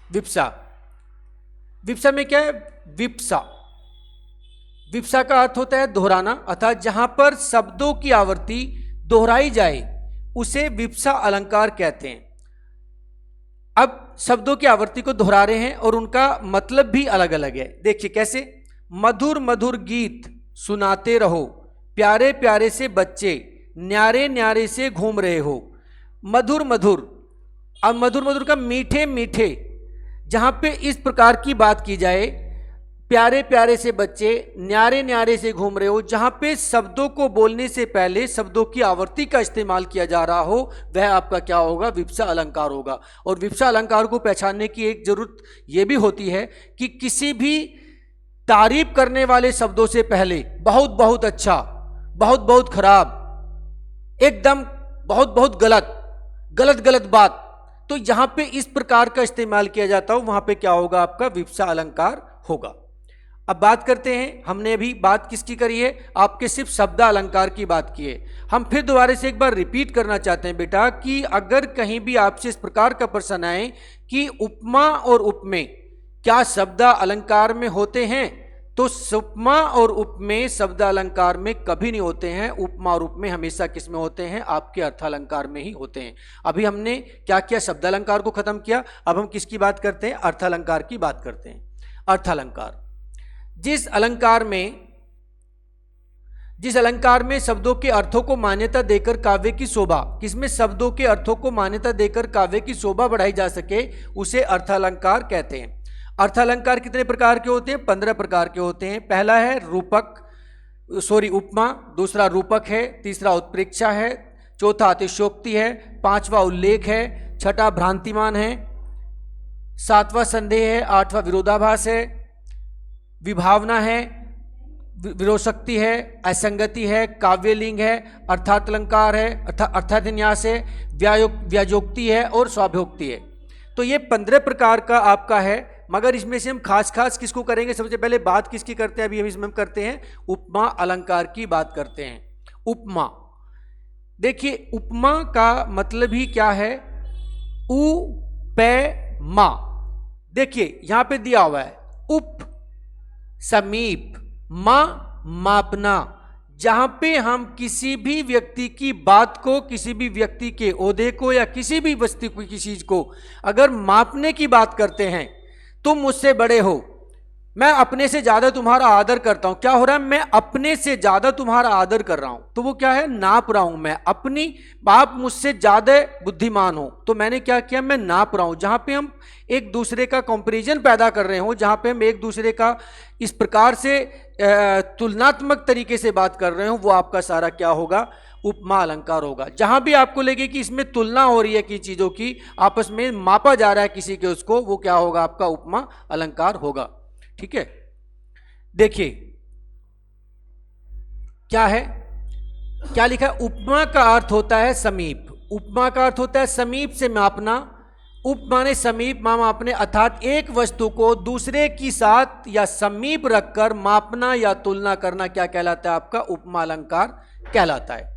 विप्सा, विप्सा में क्या है? विप्सा, विप्सा का अर्थ होता है दोहराना, अर्थात जहां पर शब्दों की आवर्ती दोहराई जाए उसे विप्सा अलंकार कहते हैं। अब शब्दों की आवर्ती को दोहरा रहे हैं और उनका मतलब भी अलग अलग है। देखिए कैसे? मधुर मधुर गीत सुनाते रहो, प्यारे प्यारे से बच्चे न्यारे न्यारे से घूम रहे हो। मधुर मधुर, अब मधुर मधुर का मीठे मीठे, जहां पे इस प्रकार की बात की जाए, प्यारे प्यारे से बच्चे न्यारे न्यारे से घूम रहे हो, जहां पे शब्दों को बोलने से पहले शब्दों की आवर्ती का इस्तेमाल किया जा रहा हो, वह आपका क्या होगा? विप्सा अलंकार होगा। और विप्सा अलंकार को पहचानने की एक जरूरत यह भी होती है कि किसी भी तारीफ करने वाले शब्दों से पहले बहुत बहुत अच्छा, बहुत बहुत खराब, एकदम बहुत बहुत गलत, गलत गलत बात, तो यहां पे इस प्रकार का इस्तेमाल किया जाता हो, वहां पे क्या होगा? आपका विप्सा अलंकार होगा। अब बात करते हैं, हमने अभी बात किसकी करी है? आपके सिर्फ शब्द अलंकार की बात की है। हम फिर दोबारा से एक बार रिपीट करना चाहते हैं बेटा कि अगर कहीं भी आपसे इस प्रकार का प्रश्न आए कि उपमा और उपमेय क्या शब्द अलंकार में होते हैं, तो उपमा और उपमेय शब्द अलंकार में कभी नहीं होते हैं। उपमा और उपमेय हमेशा किस में होते हैं? आपके अर्थालंकार में ही होते हैं। अभी हमने क्या किया? शब्द अलंकार को खत्म किया। अब हम किसकी बात करते हैं? अर्थालंकार की बात करते हैं। अर्थालंकार, जिस अलंकार में शब्दों के अर्थों को मान्यता देकर काव्य की शोभा, किसमें शब्दों के अर्थों को मान्यता देकर काव्य की शोभा बढ़ाई जा सके, उसे अर्थालंकार कहते हैं। अर्थालंकार कितने प्रकार के होते हैं? 15 प्रकार के होते हैं। पहला है उपमा, दूसरा रूपक है, तीसरा उत्प्रेक्षा है, चौथा अतिशयोक्ति है, पांचवा उल्लेख है, छठा भ्रांतिमान है, सातवां संदेह है, आठवां विरोधाभास है, विभावना है, विरोशक्ति है, असंगति है, काव्यलिंग है, अर्थालंकार है, अर्थान्यास है, व्याजोक्ति है और स्वाभ्योक्ति है। तो ये 15 प्रकार का आपका है, मगर इसमें से हम खास किसको करेंगे? सबसे पहले बात किसकी करते हैं? अभी इसमें हम करते हैं उपमा अलंकार की बात करते हैं। उपमा, देखिए उपमा का मतलब ही क्या है? मा, देखिए यहां पे दिया हुआ है उप समीप, मा मापना। जहां पे हम किसी भी व्यक्ति की बात को, किसी भी व्यक्ति के ओहदे को या किसी भी वस्तु को, किसी चीज को अगर मापने की बात करते हैं, तुम मुझसे बड़े हो, मैं अपने से ज्यादा तुम्हारा आदर करता हूं। क्या हो रहा है? मैं अपने से ज्यादा तुम्हारा आदर कर रहा हूं, तो वो क्या है? नाप रहा हूं मैं अपनी, आप मुझसे ज्यादा बुद्धिमान हो, तो मैंने क्या किया? मैं नाप रहा हूं। जहां पे हम एक दूसरे का कंपैरिजन पैदा कर रहे हो, जहां पे हम एक दूसरे का इस प्रकार से तुलनात्मक तरीके से बात कर रहे हो, वो आपका सारा क्या होगा? उपमा अलंकार होगा। जहां भी आपको लगे कि इसमें तुलना हो रही है कि चीजों की, आपस में मापा जा रहा है किसी के, उसको, वो क्या होगा? आपका उपमा अलंकार होगा। ठीक है, देखिए क्या है, क्या लिखा है? उपमा का अर्थ होता है समीप। उपमा का अर्थ होता है समीप से मापना। उप माने समीप, मामा अपने, अर्थात एक वस्तु को दूसरे की साथ या समीप रखकर मापना या तुलना करना क्या कहलाता है? आपका उपमा अलंकार कहलाता है।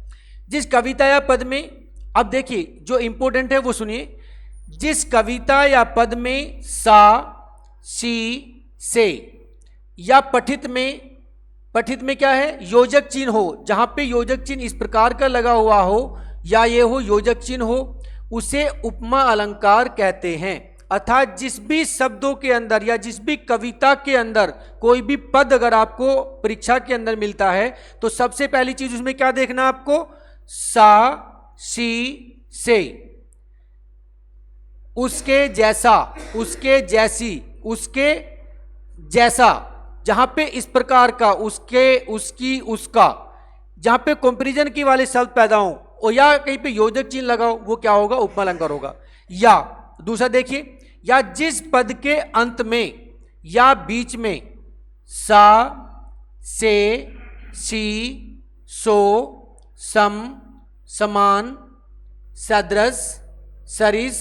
जिस कविता या पद में, अब देखिए जो इंपॉर्टेंट है वो सुनिए, जिस कविता या पद में सा, सी, से या पठित में क्या है? योजक चिन्ह हो। जहां पे योजक चिन्ह इस प्रकार का लगा हुआ हो या ये हो योजक चिन्ह हो, उसे उपमा अलंकार कहते हैं। अर्थात जिस भी शब्दों के अंदर या जिस भी कविता के अंदर कोई भी पद अगर आपको परीक्षा के अंदर मिलता है तो सबसे पहली चीज उसमें क्या देखना आपको? सा, सी, से, उसके जैसा, उसके जैसी, उसके जैसा, जहां पे इस प्रकार का, उसके, उसकी, उसका, जहां पे कंपैरिजन की वाले शब्द पैदा हो और या कहीं पे योजक चिन्ह लगाओ, वो क्या होगा? उपमा अलंकार होगा। या दूसरा देखिए, या जिस पद के अंत में या बीच में सा, से, सी, सो, सम, समान, सदृश, सरिस,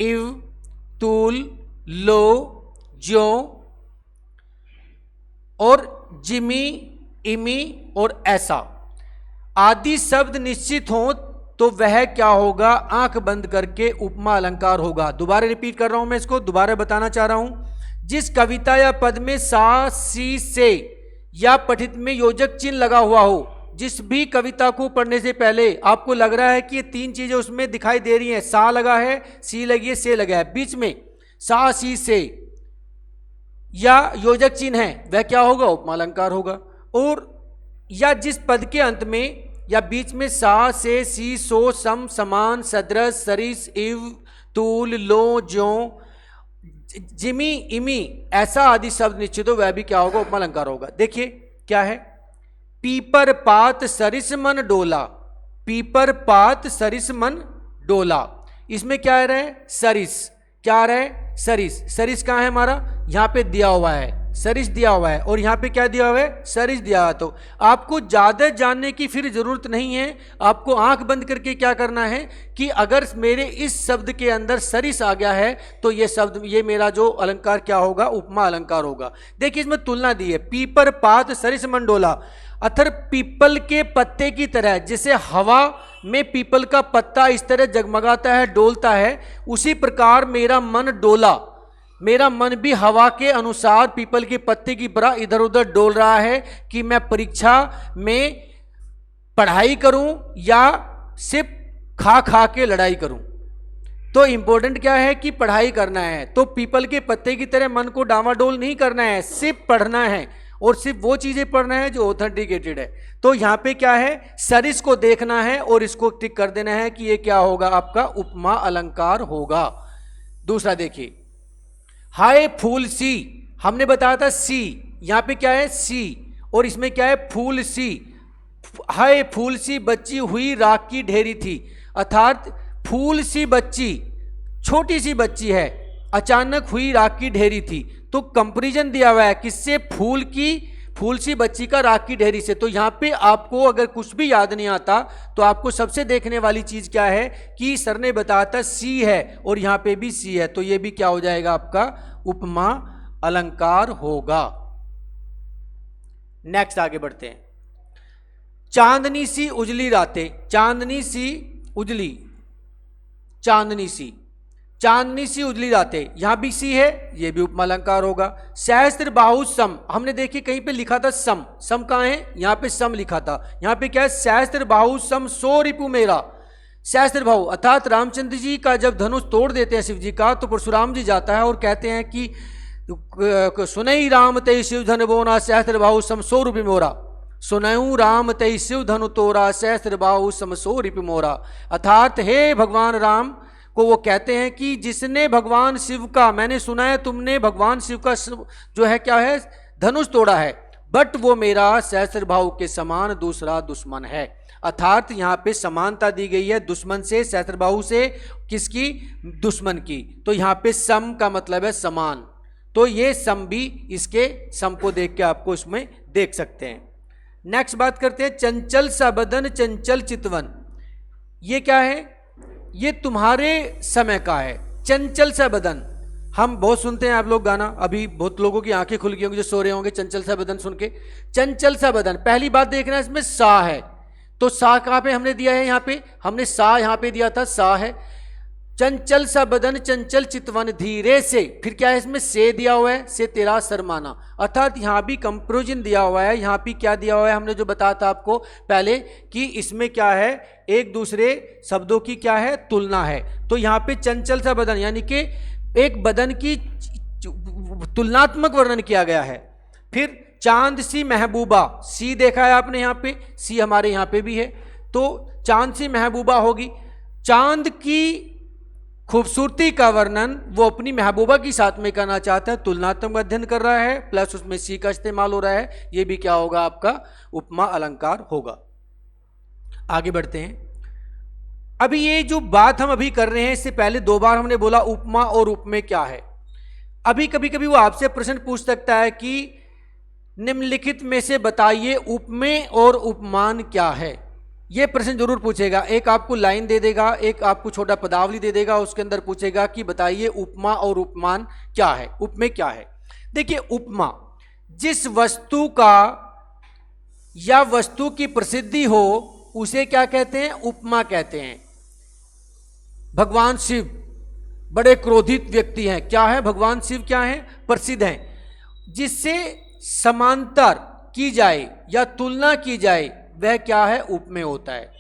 इव, तुल, लो, ज्यों और जिमी, इमी और ऐसा आदि शब्द निश्चित हो तो वह क्या होगा? आंख बंद करके उपमा अलंकार होगा। दोबारा रिपीट कर रहा हूं, मैं इसको दोबारा बताना चाह रहा हूं। जिस कविता या पद में सा, सी, से या पठित में योजक चिन्ह लगा हुआ हो, जिस भी कविता को पढ़ने से पहले आपको लग रहा है कि ये तीन चीजें उसमें दिखाई दे रही हैं, सा लगा है, सी लगी है, से लगा है, बीच में सा, सी, से या योजक चिन्ह है, वह क्या होगा? उपमा अलंकार होगा। और या जिस पद के अंत में या बीच में सा, से, सी, सो, सम, समान, सदृश, सरिस, इव, तूल, लो, ज्यों, जिमी, इमी, ऐसा आदि शब्द निश्चित हो, वह भी क्या होगा? उपमा अलंकार होगा। देखिए क्या है? पीपर पात सरिस मन डोला, पीपर पात सरिस मन डोला, इसमें क्या आ रहा है? सरिस। क्या आ रहा है? सरिस। सरिस कहाँ है हमारा? यहाँ पे दिया हुआ है, सरिस दिया हुआ है, और यहाँ पे क्या दिया हुआ है? सरिस दिया हुआ है। तो आपको ज़्यादा जानने की फिर जरूरत नहीं है। आपको आंख बंद करके क्या करना है कि अगर मेरे इस शब्द के अंदर सरिस आ गया है तो ये शब्द, ये मेरा जो अलंकार क्या होगा? उपमा अलंकार होगा। देखिए इसमें तुलना दी है, पीपर पात सरिस मंडोला, अथर पीपल के पत्ते की तरह, जैसे हवा में पीपल का पत्ता इस तरह जगमगाता है, डोलता है, उसी प्रकार मेरा मन डोला, मेरा मन भी हवा के अनुसार पीपल के पत्ते की तरह इधर उधर डोल रहा है कि मैं परीक्षा में पढ़ाई करूं या सिर्फ खा खा के लड़ाई करूं। तो इंपॉर्टेंट क्या है कि पढ़ाई करना है, तो पीपल के पत्ते की तरह मन को डावाडोल नहीं करना है, सिर्फ पढ़ना है और सिर्फ वो चीजें पढ़ना है जो ऑथेंटिकेटेड है। तो यहाँ पे क्या है? सरिस को देखना है और इसको टिक कर देना है कि ये क्या होगा? आपका उपमा अलंकार होगा। दूसरा देखिए, हाय फूल सी, हमने बताया था सी, यहाँ पे क्या है? सी, और इसमें क्या है? फूल सी। हाय फूल सी बच्ची हुई राख की ढेरी थी, अर्थात फूल सी बच्ची, छोटी सी बच्ची है, अचानक हुई राख की ढेरी थी। तो कंपैरिजन दिया हुआ है किससे? फूल की, फूल सी बच्ची का राख की ढेरी से। तो यहाँ पे आपको अगर कुछ भी याद नहीं आता तो आपको सबसे देखने वाली चीज क्या है कि सर ने बताया था सी है और यहाँ पे भी सी है, तो ये भी क्या हो जाएगा? आपका उपमा अलंकार होगा। नेक्स्ट आगे बढ़ते हैं। चांदनी सी उजली रातें, चांदनी सी उजली, चांदनी सी, चांदनी सी उजली रातें, यहां भी सी है, यह भी उपमा अलंकार होगा। सहस्त्र बाहु सम, हमने देखिए कहीं पे लिखा था सम, सम कहां है? यहां पे सम लिखा था, यहां पे क्या है? सहस्त्र बाहु सम सो रिपु मेरा। सहस्त्र बाहु अर्थात रामचंद्र जी का जब धनुष तोड़ देते हैं शिव जी का, तो परशुराम जी जाता है और कहते हैं कि सुनई राम तय शिव धन बोना सहस्त्र बाहु सम सो रिपु मोरा, सुनऊ राम तय शिव धनु तोरा सहस्त्र बाहु सम सो रिपु मोरा। अर्थात हे भगवान राम को वो कहते हैं कि जिसने भगवान शिव का, मैंने सुना है तुमने भगवान शिव का जो है क्या है? धनुष तोड़ा है, बट वो मेरा सहस्त्रबाहु के समान दूसरा दुश्मन है। अर्थात यहाँ पे समानता दी गई है दुश्मन से, सहस्त्रबाहु से, किसकी? दुश्मन की। तो यहाँ पे सम का मतलब है समान, तो ये सम भी इसके सम को देख के आपको इसमें देख सकते हैं। नेक्स्ट बात करते हैं चंचल सा बदन चंचल चितवन। ये क्या है? ये तुम्हारे समय का है। चंचल सा बदन, हम बहुत सुनते हैं आप लोग गाना, अभी बहुत लोगों की आंखें खुल गई होंगी जो सो रहे होंगे चंचल सा बदन सुन के। चंचल सा बदन, पहली बात देखना इसमें सा है, तो सा कहाँ पे हमने दिया है? यहाँ पे हमने सा यहाँ पे दिया था, सा है। चंचल सा बदन चंचल चितवन धीरे से, फिर क्या है इसमें? से दिया हुआ है, से तेरा शर्माना। अर्थात यहाँ भी कंपेरिजन दिया हुआ है। यहाँ पे क्या दिया हुआ है? हमने जो बताया था आपको पहले कि इसमें क्या है, एक दूसरे शब्दों की क्या है? तुलना है। तो यहाँ पे चंचल सा बदन यानी कि एक बदन की तुलनात्मक वर्णन किया गया है। फिर चांद सी महबूबा, सी देखा है आपने यहाँ पे, सी हमारे यहाँ पे भी है, तो चांद सी महबूबा होगी। चांद की खूबसूरती का वर्णन वो अपनी महबूबा के साथ में करना चाहता है, तुलनात्मक अध्ययन कर रहा है, प्लस उसमें सी का इस्तेमाल हो रहा है। ये भी क्या होगा? आपका उपमा अलंकार होगा। आगे बढ़ते हैं। अभी ये जो बात हम अभी कर रहे हैं, इससे पहले 2 बार हमने बोला उपमा और उपमेय क्या है। अभी कभी कभी वो आपसे प्रश्न पूछ सकता है कि निम्नलिखित में से बताइए उपमेय और उपमान क्या है। ये प्रश्न जरूर पूछेगा। एक आपको लाइन दे देगा, एक आपको छोटा पदावली दे देगा, उसके अंदर पूछेगा कि बताइए उपमा और उपमान क्या है, उपमेय क्या है। देखिए, उपमा जिस वस्तु का या वस्तु की प्रसिद्धि हो उसे क्या कहते हैं? उपमा कहते हैं। भगवान शिव बड़े क्रोधित व्यक्ति हैं, क्या है? भगवान शिव क्या है? प्रसिद्ध हैं। जिससे समांतर की जाए या तुलना की जाए वह क्या है? उपमेय होता है।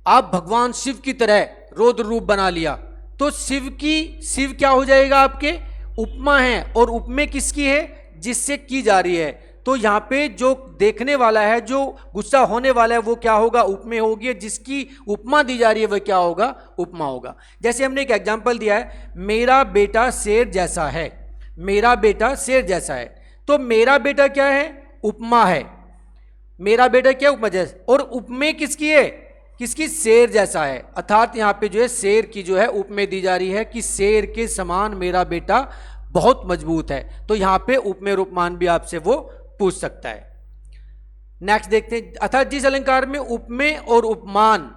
आप भगवान शिव की तरह रौद्र रूप बना लिया तो शिव क्या हो जाएगा? आपके उपमा है। और उपमेय किसकी है? जिससे की जा रही है। तो यहाँ पे जो देखने वाला है, जो गुस्सा होने वाला है, वो क्या होगा? उपमेय होगी। जिसकी उपमा दी जा रही है वह क्या होगा? उपमा होगा। जैसे हमने एक एग्जाम्पल दिया है, मेरा बेटा शेर जैसा है। मेरा बेटा शेर जैसा है, तो मेरा बेटा क्या है? उपमा है। मेरा बेटा क्या? उपमा जैसा। और उपमेय किसकी है? किसकी? शेर जैसा है। अर्थात यहाँ पे जो है शेर की जो है उपमेय दी जा रही है कि शेर के समान मेरा बेटा बहुत मजबूत है। तो यहाँ पे उपमेय और उपमान भी आपसे वो पूछ सकता है। नेक्स्ट देखते हैं। अर्थात जिस अलंकार में उपमेय और उपमान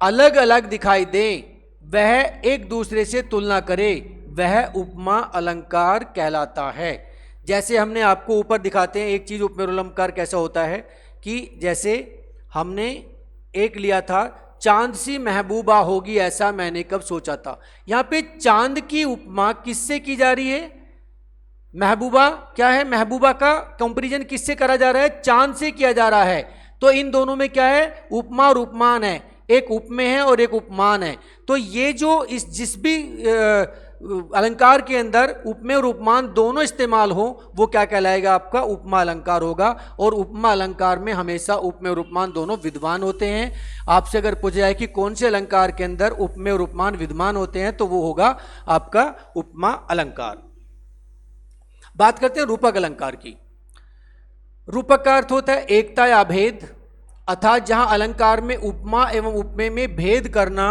अलग अलग दिखाई दें, वह एक दूसरे से तुलना करे, वह उपमा अलंकार कहलाता है। जैसे हमने आपको ऊपर दिखाते हैं एक चीज उपमेय और अलंकार कैसा होता है कि जैसे हमने एक लिया था, चांद सी महबूबा होगी ऐसा मैंने कब सोचा था। यहां पे चांद की उपमा किससे की जा रही है? महबूबा क्या है? महबूबा का कंपैरिजन किससे करा जा रहा है? चांद से किया जा रहा है। तो इन दोनों में क्या है? उपमा और उपमान है। एक उपमेय है और एक उपमान है। तो ये जो जिस भी अलंकार के अंदर उपमेय और उपमान दोनों इस्तेमाल हो वो क्या कहलाएगा? आपका उपमा अलंकार होगा। और उपमा अलंकार में हमेशा उपमेय और उपमान दोनों विद्वान होते हैं। आपसे अगर पूछा जाए कि कौन से अलंकार के अंदर उपमेय और उपमान विद्वान होते हैं, तो वो होगा आपका उपमा अलंकार। बात करते हैं रूपक अलंकार की। रूपक का अर्थ होता है एकता या भेद, अर्थात जहां अलंकार में उपमा एवं उपमेय में भेद करना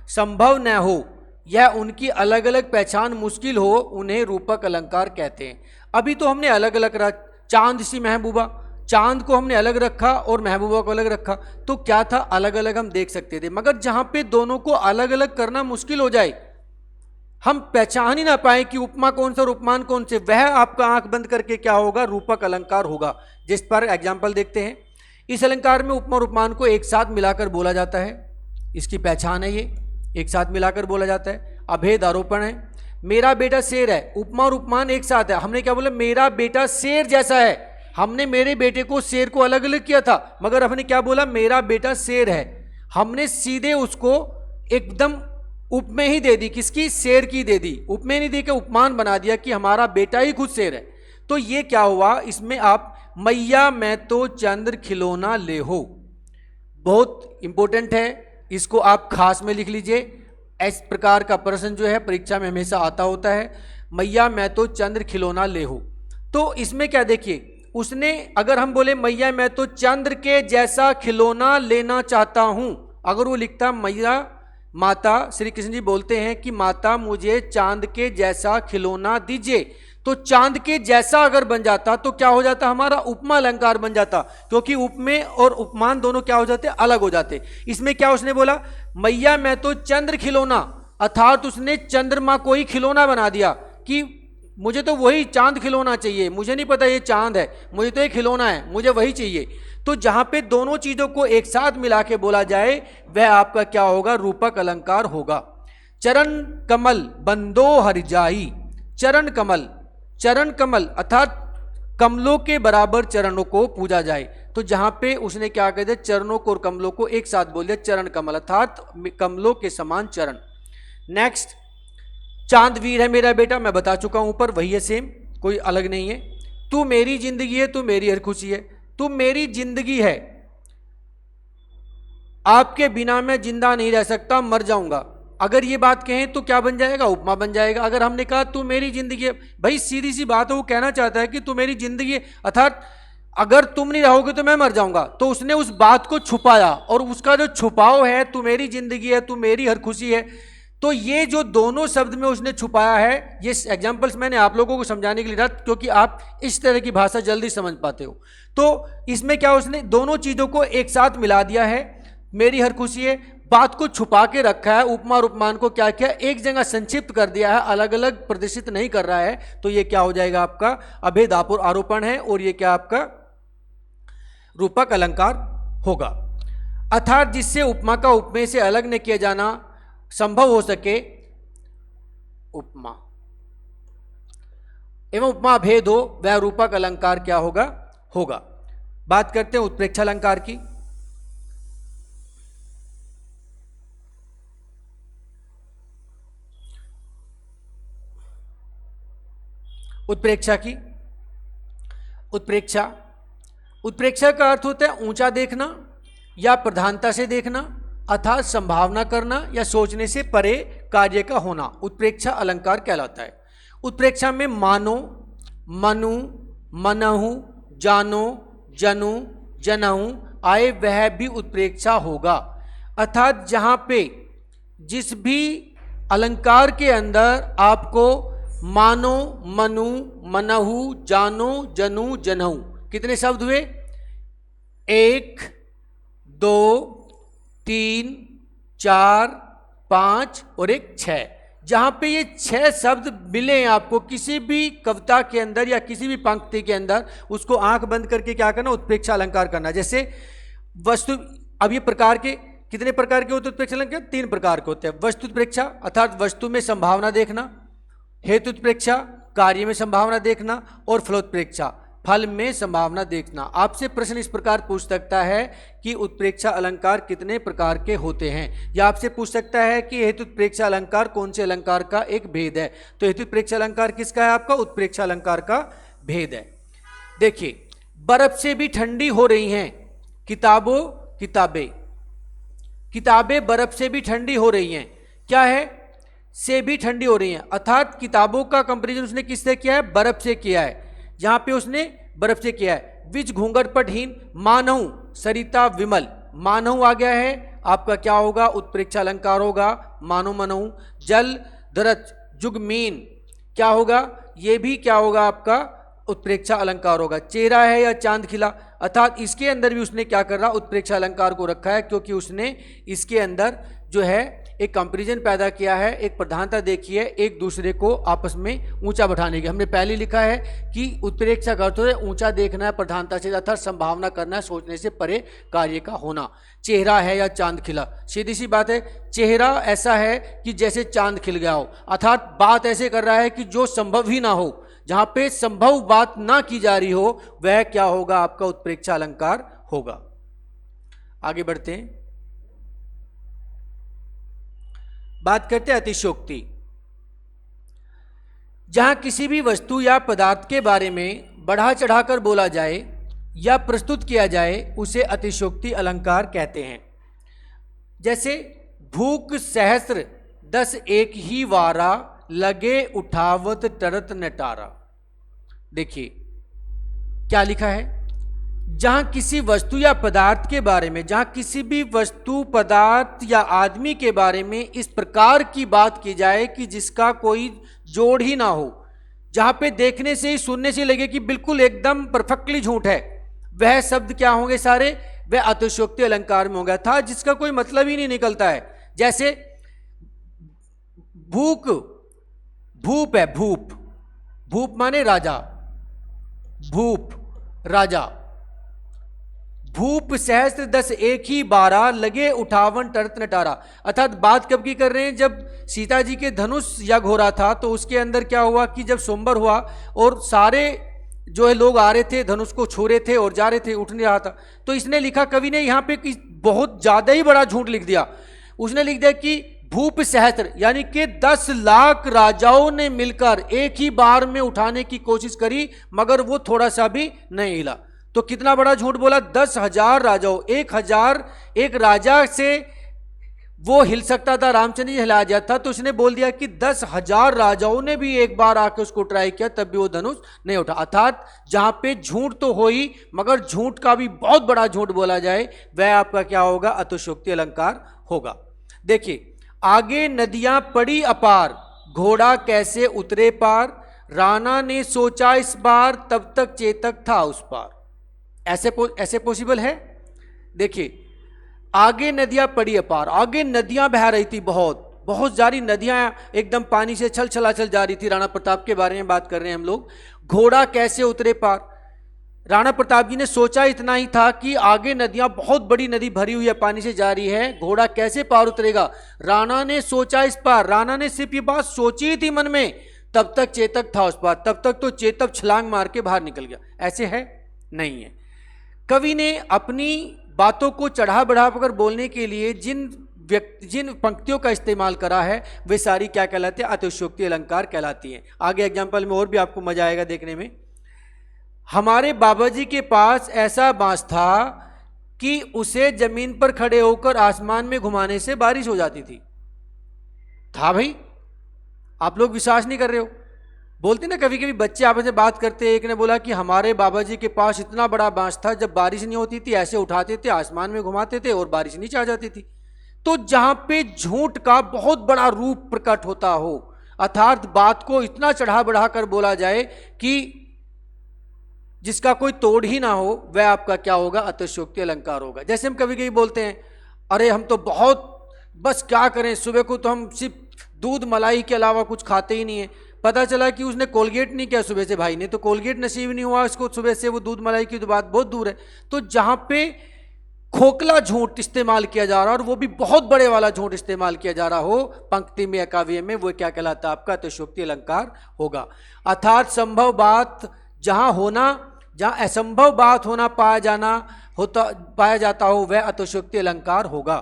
संभव न हो या उनकी अलग अलग पहचान मुश्किल हो, उन्हें रूपक अलंकार कहते हैं। अभी तो हमने अलग अलग चांद सी महबूबा, चांद को हमने अलग रखा और महबूबा को अलग रखा, तो क्या था? अलग अलग हम देख सकते थे। मगर जहां पे दोनों को अलग अलग करना मुश्किल हो जाए, हम पहचान ही ना पाए कि उपमा कौन सा और उपमान कौन से, वह आपका आंख बंद करके क्या होगा? रूपक अलंकार होगा। जिस पर एग्जाम्पल देखते हैं। इस अलंकार में उपमा और उपमान को एक साथ मिलाकर बोला जाता है। इसकी पहचान है, ये एक साथ मिलाकर बोला जाता है। अभेद आरोपण है। मेरा बेटा शेर है, उपमा और उपमान एक साथ है। हमने क्या बोला? मेरा बेटा शेर जैसा है। हमने मेरे बेटे को शेर को अलग अलग किया था, मगर हमने क्या बोला? मेरा बेटा शेर है। हमने सीधे उसको एकदम उपमेय ही दे दी। किसकी? शेर की दे दी। उपमेय नहीं देकर उपमान बना दिया कि हमारा बेटा ही खुद शेर है। तो ये क्या हुआ? इसमें आप मैया मैं तो चंद्र खिलौना ले हो, बहुत इंपॉर्टेंट है, इसको आप खास में लिख लीजिए। इस प्रकार का प्रश्न जो है परीक्षा में हमेशा आता होता है, मैया मैं तो चंद्र खिलौना ले हो। तो इसमें क्या देखिए, उसने, अगर हम बोले मैया मैं तो चंद्र के जैसा खिलौना लेना चाहता हूं, अगर वो लिखता मैया, माता श्री कृष्ण जी बोलते हैं कि माता मुझे चांद के जैसा खिलौना दीजिए, तो चांद के जैसा अगर बन जाता तो क्या हो जाता, हमारा उपमा अलंकार बन जाता, क्योंकि उपमेय और उपमान दोनों क्या हो जाते, अलग हो जाते। इसमें क्या उसने बोला, मैया मैं तो चंद्र खिलौना, अर्थात उसने चंद्रमा को ही खिलौना बना दिया कि मुझे तो वही चांद खिलौना चाहिए, मुझे नहीं पता ये चांद है, मुझे तो ये खिलौना है, मुझे वही चाहिए। तो जहां पे दोनों चीजों को एक साथ मिला के बोला जाए वह आपका क्या होगा, रूपक अलंकार होगा। चरण कमल बंदो हरिजाई, चरण कमल, चरण कमल अर्थात कमलों के बराबर चरणों को पूजा जाए, तो जहां पे उसने क्या कह दिया, चरणों को और कमलों को एक साथ बोल दिया, चरण कमल अर्थात कमलों के समान चरण। नेक्स्ट, चांदवीर है मेरा बेटा, मैं बता चुका हूं ऊपर, वही है सेम, कोई अलग नहीं है। तू मेरी जिंदगी है, तू मेरी हर खुशी है, तू मेरी जिंदगी है, आपके बिना मैं जिंदा नहीं रह सकता, मर जाऊंगा। अगर ये बात कहें तो क्या बन जाएगा, उपमा बन जाएगा। अगर हमने कहा तू मेरी जिंदगी है, भाई सीधी सी बात है, वो कहना चाहता है कि तू मेरी जिंदगी है, अर्थात अगर तुम नहीं रहोगे तो मैं मर जाऊंगा, तो उसने उस बात को छुपाया, और उसका जो छुपाव है, तू मेरी जिंदगी है, तू मेरी हर खुशी है, तो ये जो दोनों शब्द में उसने छुपाया है, ये एग्जाम्पल्स मैंने आप लोगों को समझाने के लिए रहा, क्योंकि आप इस तरह की भाषा जल्दी समझ पाते हो। तो इसमें क्या उसने दोनों चीज़ों को एक साथ मिला दिया है, मेरी हर खुशी है, बात को छुपा के रखा है, उपमा और उपमान को क्या किया, एक जगह संक्षिप्त कर दिया है, अलग अलग प्रदर्शित नहीं कर रहा है, तो ये क्या हो जाएगा आपका अभेद आरोपण है, और ये क्या आपका रूपक अलंकार होगा। अर्थात जिससे उपमा का उपमेय से अलग न किया जाना संभव हो सके, उपमा एवं उपमा भेद हो, वह रूपक अलंकार क्या होगा, होगा। बात करते हैं उत्प्रेक्षा अलंकार की। उत्प्रेक्षा की, उत्प्रेक्षा, उत्प्रेक्षा का अर्थ होता है ऊंचा देखना या प्रधानता से देखना, अर्थात संभावना करना या सोचने से परे कार्य का होना, उत्प्रेक्षा अलंकार कहलाता है। उत्प्रेक्षा में मानो, मनु, मनहु, जानो, जनु, जनहु आए, वह भी उत्प्रेक्षा होगा। अर्थात जहाँ पे जिस भी अलंकार के अंदर आपको मानो, मनु, मनहु, जानो, जनु, जनहु, कितने शब्द हुए, 1 2 3 4 5 और एक 6, जहां पे ये 6 शब्द मिले आपको किसी भी कविता के अंदर या किसी भी पंक्ति के अंदर, उसको आंख बंद करके क्या करना, उत्प्रेक्षा अलंकार करना। जैसे वस्तु, अब ये प्रकार के कितने प्रकार के होते हैं उत्प्रेक्षा अलंकार, 3 प्रकार के होते हैं। वस्तु उत्प्रेक्षा अर्थात वस्तु में संभावना देखना, हेतु उत्प्रेक्षा कार्य में संभावना देखना, और फलोत्प्रेक्षा फल में संभावना देखना। आपसे प्रश्न इस प्रकार पूछ सकता है कि उत्प्रेक्षा अलंकार कितने प्रकार के होते हैं, या आपसे पूछ सकता है कि हेतु उत्प्रेक्षा अलंकार कौन से अलंकार का एक भेद है। तो हेतु उत्प्रेक्षा अलंकार किसका है, आपका उत्प्रेक्षा अलंकार का भेद है। देखिए, बर्फ से भी ठंडी हो रही हैं किताबों, किताबें, किताबें बर्फ से भी ठंडी हो रही हैं, क्या है, से भी ठंडी हो रही हैं, अर्थात किताबों का कंपेरिजन उसने किससे किया है, बर्फ से किया है, जहां पे उसने बर्फ से किया है। विच घूंघट पटहीन मानहु सरिता विमल, मानहु आ गया है, आपका क्या होगा, उत्प्रेक्षा अलंकार होगा, मानो मनहु। जल दरत जुगमीन क्या होगा, ये भी क्या होगा, आपका उत्प्रेक्षा अलंकार होगा। चेहरा है या चांद खिला, अर्थात इसके अंदर भी उसने क्या कर रहा, उत्प्रेक्षा अलंकार को रखा है, क्योंकि उसने इसके अंदर जो है एक कंपैरिजन पैदा किया है, एक प्रधानता देखी है एक दूसरे को आपस में ऊंचा बैठाने की। हमने पहले लिखा है कि उत्प्रेक्षा का अर्थ है ऊंचा देखना है, प्रधानता से, अर्थात संभावना करना है, सोचने से परे कार्य का होना। चेहरा है या चांद खिला, सीधी सी बात है, चेहरा ऐसा है कि जैसे चांद खिल गया हो, अर्थात बात ऐसे कर रहा है कि जो संभव ही ना हो, जहां पे संभव बात ना की जा रही हो, वह क्या होगा, आपका उत्प्रेक्षा अलंकार होगा। आगे बढ़ते हैं, बात करते हैं अतिशयोक्ति। जहां किसी भी वस्तु या पदार्थ के बारे में बढ़ा चढ़ाकर बोला जाए या प्रस्तुत किया जाए, उसे अतिशयोक्ति अलंकार कहते हैं। जैसे भूख सहस्र 10 एक ही वारा, लगे उठावत टरत नटारा। देखिए, क्या लिखा है, जहां किसी वस्तु या पदार्थ के बारे में, जहां किसी भी वस्तु पदार्थ या आदमी के बारे में इस प्रकार की बात की जाए कि जिसका कोई जोड़ ही ना हो, जहां पे देखने से ही सुनने से लगे कि बिल्कुल एकदम परफेक्टली झूठ है, वह शब्द क्या होंगे सारे, वह अतिशयोक्ति अलंकार में होगा था, जिसका कोई मतलब ही नहीं निकलता है। जैसे भूप है, भूप, भूप माने राजा, भूप राजा, भूप सहस्त्र 10 एक ही 12 लगे उठावन टरत नटारा। अर्थात बात कब की कर रहे हैं, जब सीता जी के धनुष यज्ञ हो रहा था तो उसके अंदर क्या हुआ कि जब सोमवार हुआ और सारे जो है लोग आ रहे थे, धनुष को छू रहे थे और जा रहे थे, उठ नहीं रहा था, तो इसने लिखा, कवि ने यहाँ पे बहुत ज्यादा ही बड़ा झूठ लिख दिया। उसने लिख दिया कि भूप सहस्त्र, यानी कि 10 लाख राजाओं ने मिलकर एक ही बार में उठाने की कोशिश करी मगर वो थोड़ा सा भी नहीं हिला। तो कितना बड़ा झूठ बोला, 10,000 राजाओं, 1,000 एक राजा से वो हिल सकता था, रामचंद्र जी हिला जाता, तो उसने बोल दिया कि 10,000 राजाओं ने भी एक बार आके उसको ट्राई किया तब भी वो धनुष नहीं उठा। अर्थात जहां पे झूठ तो हो ही मगर झूठ का भी बहुत बड़ा झूठ बोला जाए वह आपका क्या होगा, अतिशयोक्ति अलंकार होगा। देखिए आगे, नदियां पड़ी अपार, घोड़ा कैसे उतरे पार, राणा ने सोचा इस बार, तब तक चेतक था उस पार। ऐसे पॉसिबल है। देखिए आगे नदियां पड़ी अपार, आगे नदियां बह रही थी, बहुत बहुत सारी नदियां एकदम पानी से छल छलाछल जा रही थी। राणा प्रताप के बारे में बात कर रहे हैं हम लोग। घोड़ा कैसे उतरे पार, राणा प्रताप जी ने सोचा इतना ही था कि आगे नदियां, बहुत बड़ी नदी भरी हुई है, पानी से जा रही है, घोड़ा कैसे पार उतरेगा। राणा ने सोचा इस पार, राणा ने सिर्फ ये बात सोची थी मन में, तब तक चेतक था उस पार, तब तक तो चेतक छलांग मार के बाहर निकल गया। ऐसे है नहीं है। कवि ने अपनी बातों को चढ़ा बढ़ाकर बोलने के लिए जिन पंक्तियों का इस्तेमाल करा है वे सारी क्या कहलाती है, अतिशयोक्ति अलंकार कहलाती हैं। आगे एग्जाम्पल में और भी आपको मजा आएगा देखने में। हमारे बाबा जी के पास ऐसा बांस था कि उसे जमीन पर खड़े होकर आसमान में घुमाने से बारिश हो जाती थी। था भाई, आप लोग विश्वास नहीं कर रहे हो। बोलते ना कभी कभी बच्चे आपस में बात करते, एक ने बोला कि हमारे बाबा जी के पास इतना बड़ा बांस था, जब बारिश नहीं होती थी ऐसे उठाते थे, आसमान में घुमाते थे और बारिश नीचे आ जाती थी। तो जहां पे झूठ का बहुत बड़ा रूप प्रकट होता हो, अर्थात बात को इतना चढ़ा बढ़ाकर बोला जाए कि जिसका कोई तोड़ ही ना हो, वह आपका क्या होगा, अतिशयोक्ति अलंकार होगा। जैसे हम कभी कभी बोलते हैं, अरे हम तो बहुत, बस क्या करें, सुबह को तो हम सिर्फ दूध मलाई के अलावा कुछ खाते ही नहीं है। पता चला कि उसने कोलगेट नहीं किया सुबह से, भाई ने तो कोलगेट नसीब नहीं हुआ उसको सुबह से, वो दूध मलाई की तो बात बहुत दूर है। तो जहां पे खोखला झूठ इस्तेमाल किया जा रहा है और वो भी बहुत बड़े वाला झूठ इस्तेमाल किया जा रहा हो पंक्ति में या काव्य में, वो क्या कहलाता है, आपका अतिशयोक्ति अलंकार होगा। अर्थात संभव बात जहां होना, जहां असंभव बात होना पाया जाता हो वह अतिशयोक्ति अलंकार होगा।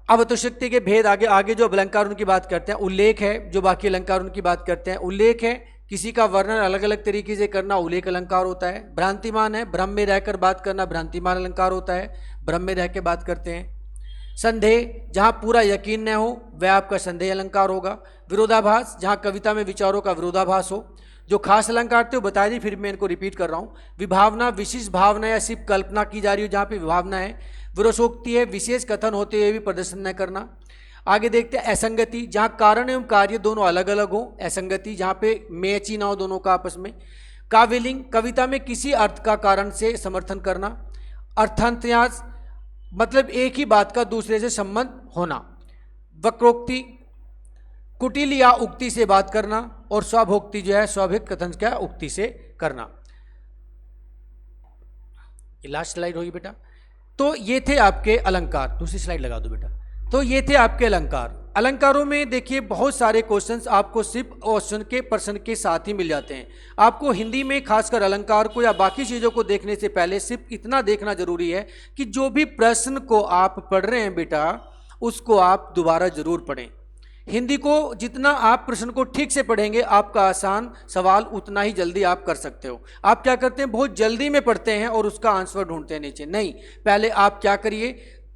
अब अतिशयोक्ति के भेद आगे जो अलंकार उनकी बात करते हैं, उल्लेख है, जो बाकी अलंकार उनकी बात करते हैं। उल्लेख है किसी का वर्णन अलग अलग तरीके से करना, उल्लेख अलंकार होता है। भ्रांतिमान है, भ्रम में रहकर बात करना, भ्रांतिमान अलंकार होता है, भ्रम में रह के बात करते हैं। संदेह, जहां पूरा यकीन न हो वह आपका संदेह अलंकार होगा। विरोधाभास, जहां कविता में विचारों का विरोधाभास हो। जो खास अलंकार थे वो बता दी, फिर मैं इनको रिपीट कर रहा हूँ। विभावना, विशिष्ट भावना या सिर्फ कल्पना की जा रही हो जहाँ पे विभावना है। विरोधोक्ति है, विशेष कथन होते हुए भी प्रदर्शन न करना। आगे देखते हैं असंगति, जहाँ कारण एवं कार्य दोनों अलग अलग हो। असंगति, जहाँ पे मैच ही ना हो दोनों का आपस में। काव्यलिंग, कविता में किसी अर्थ का कारण से समर्थन करना। अर्थान्यास, मतलब एक ही बात का दूसरे से संबंध होना। वक्रोक्ति, कुटिल या उक्ति से बात करना। और स्वभोक्ति जो है, स्वाभिक कथन क्या, उक्ति से करना। ये लास्ट स्लाइड होगी बेटा। तो ये थे आपके अलंकार, दूसरी स्लाइड लगा दो बेटा। तो ये थे आपके अलंकार। अलंकारों में देखिए बहुत सारे क्वेश्चंस आपको सिर्फ क्वेश्चन के प्रश्न के साथ ही मिल जाते हैं। आपको हिंदी में खासकर अलंकार को या बाकी चीज़ों को देखने से पहले सिर्फ इतना देखना जरूरी है कि जो भी प्रश्न को आप पढ़ रहे हैं बेटा, उसको आप दोबारा जरूर पढ़ें। हिंदी को जितना आप प्रश्न को ठीक से पढ़ेंगे, आपका आसान सवाल उतना ही जल्दी आप कर सकते हो। आप क्या करते हैं, बहुत जल्दी में पढ़ते हैं और उसका आंसर ढूंढते हैं नीचे। नहीं, पहले आप क्या करिए,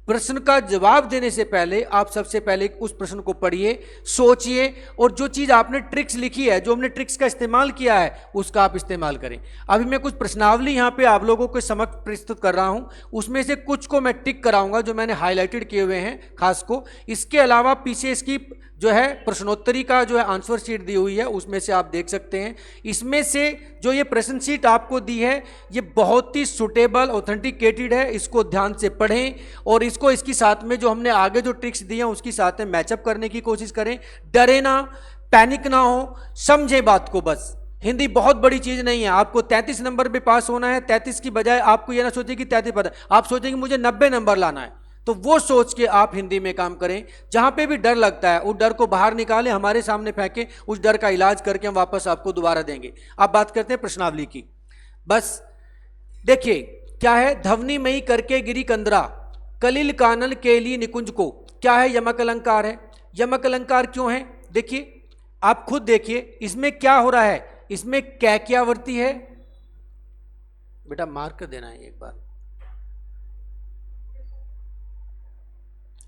प्रश्न का जवाब देने से पहले आप सबसे पहले उस प्रश्न को पढ़िए, सोचिए, और जो चीज़ आपने ट्रिक्स लिखी है, जो हमने ट्रिक्स का इस्तेमाल किया है, उसका आप इस्तेमाल करें। अभी मैं कुछ प्रश्नावली यहाँ पे आप लोगों के समक्ष प्रस्तुत कर रहा हूँ, उसमें से कुछ को मैं टिक कराऊंगा जो मैंने हाईलाइटेड किए हुए हैं खास को। इसके अलावा पीछे इसकी जो है प्रश्नोत्तरी का जो है आंसर शीट दी हुई है, उसमें से आप देख सकते हैं। इसमें से जो ये प्रश्न शीट आपको दी है ये बहुत ही सुटेबल, ऑथेंटिकेटेड है, इसको ध्यान से पढ़ें और इसको इसके साथ में जो हमने आगे जो ट्रिक्स दी हैं उसके साथ में मैचअप करने की कोशिश करें। डरे ना, पैनिक ना हो, समझे बात को बस। हिंदी बहुत बड़ी चीज नहीं है, आपको 33 नंबर पे पास होना है। 33 की बजाय आपको ये ना सोचे कि 33 पता, आप सोचेंगे मुझे 90 नंबर लाना है, तो वो सोच के आप हिंदी में काम करें। जहां पे भी डर लगता है उस डर को बाहर निकालें, हमारे सामने फेंकें, उस डर का इलाज करके हम वापस आपको दोबारा देंगे। अब बात करते हैं प्रश्नावली की। बस देखिए क्या है, धवनी मई करके गिरी कंदरा, कलिल कानन के लिए निकुंज को। क्या है, यमक अलंकार है। यमक अलंकार क्यों है, देखिए आप खुद देखिए इसमें क्या हो रहा है। इसमें क्या वर्ती है, बेटा मार्क कर देना है एक बार,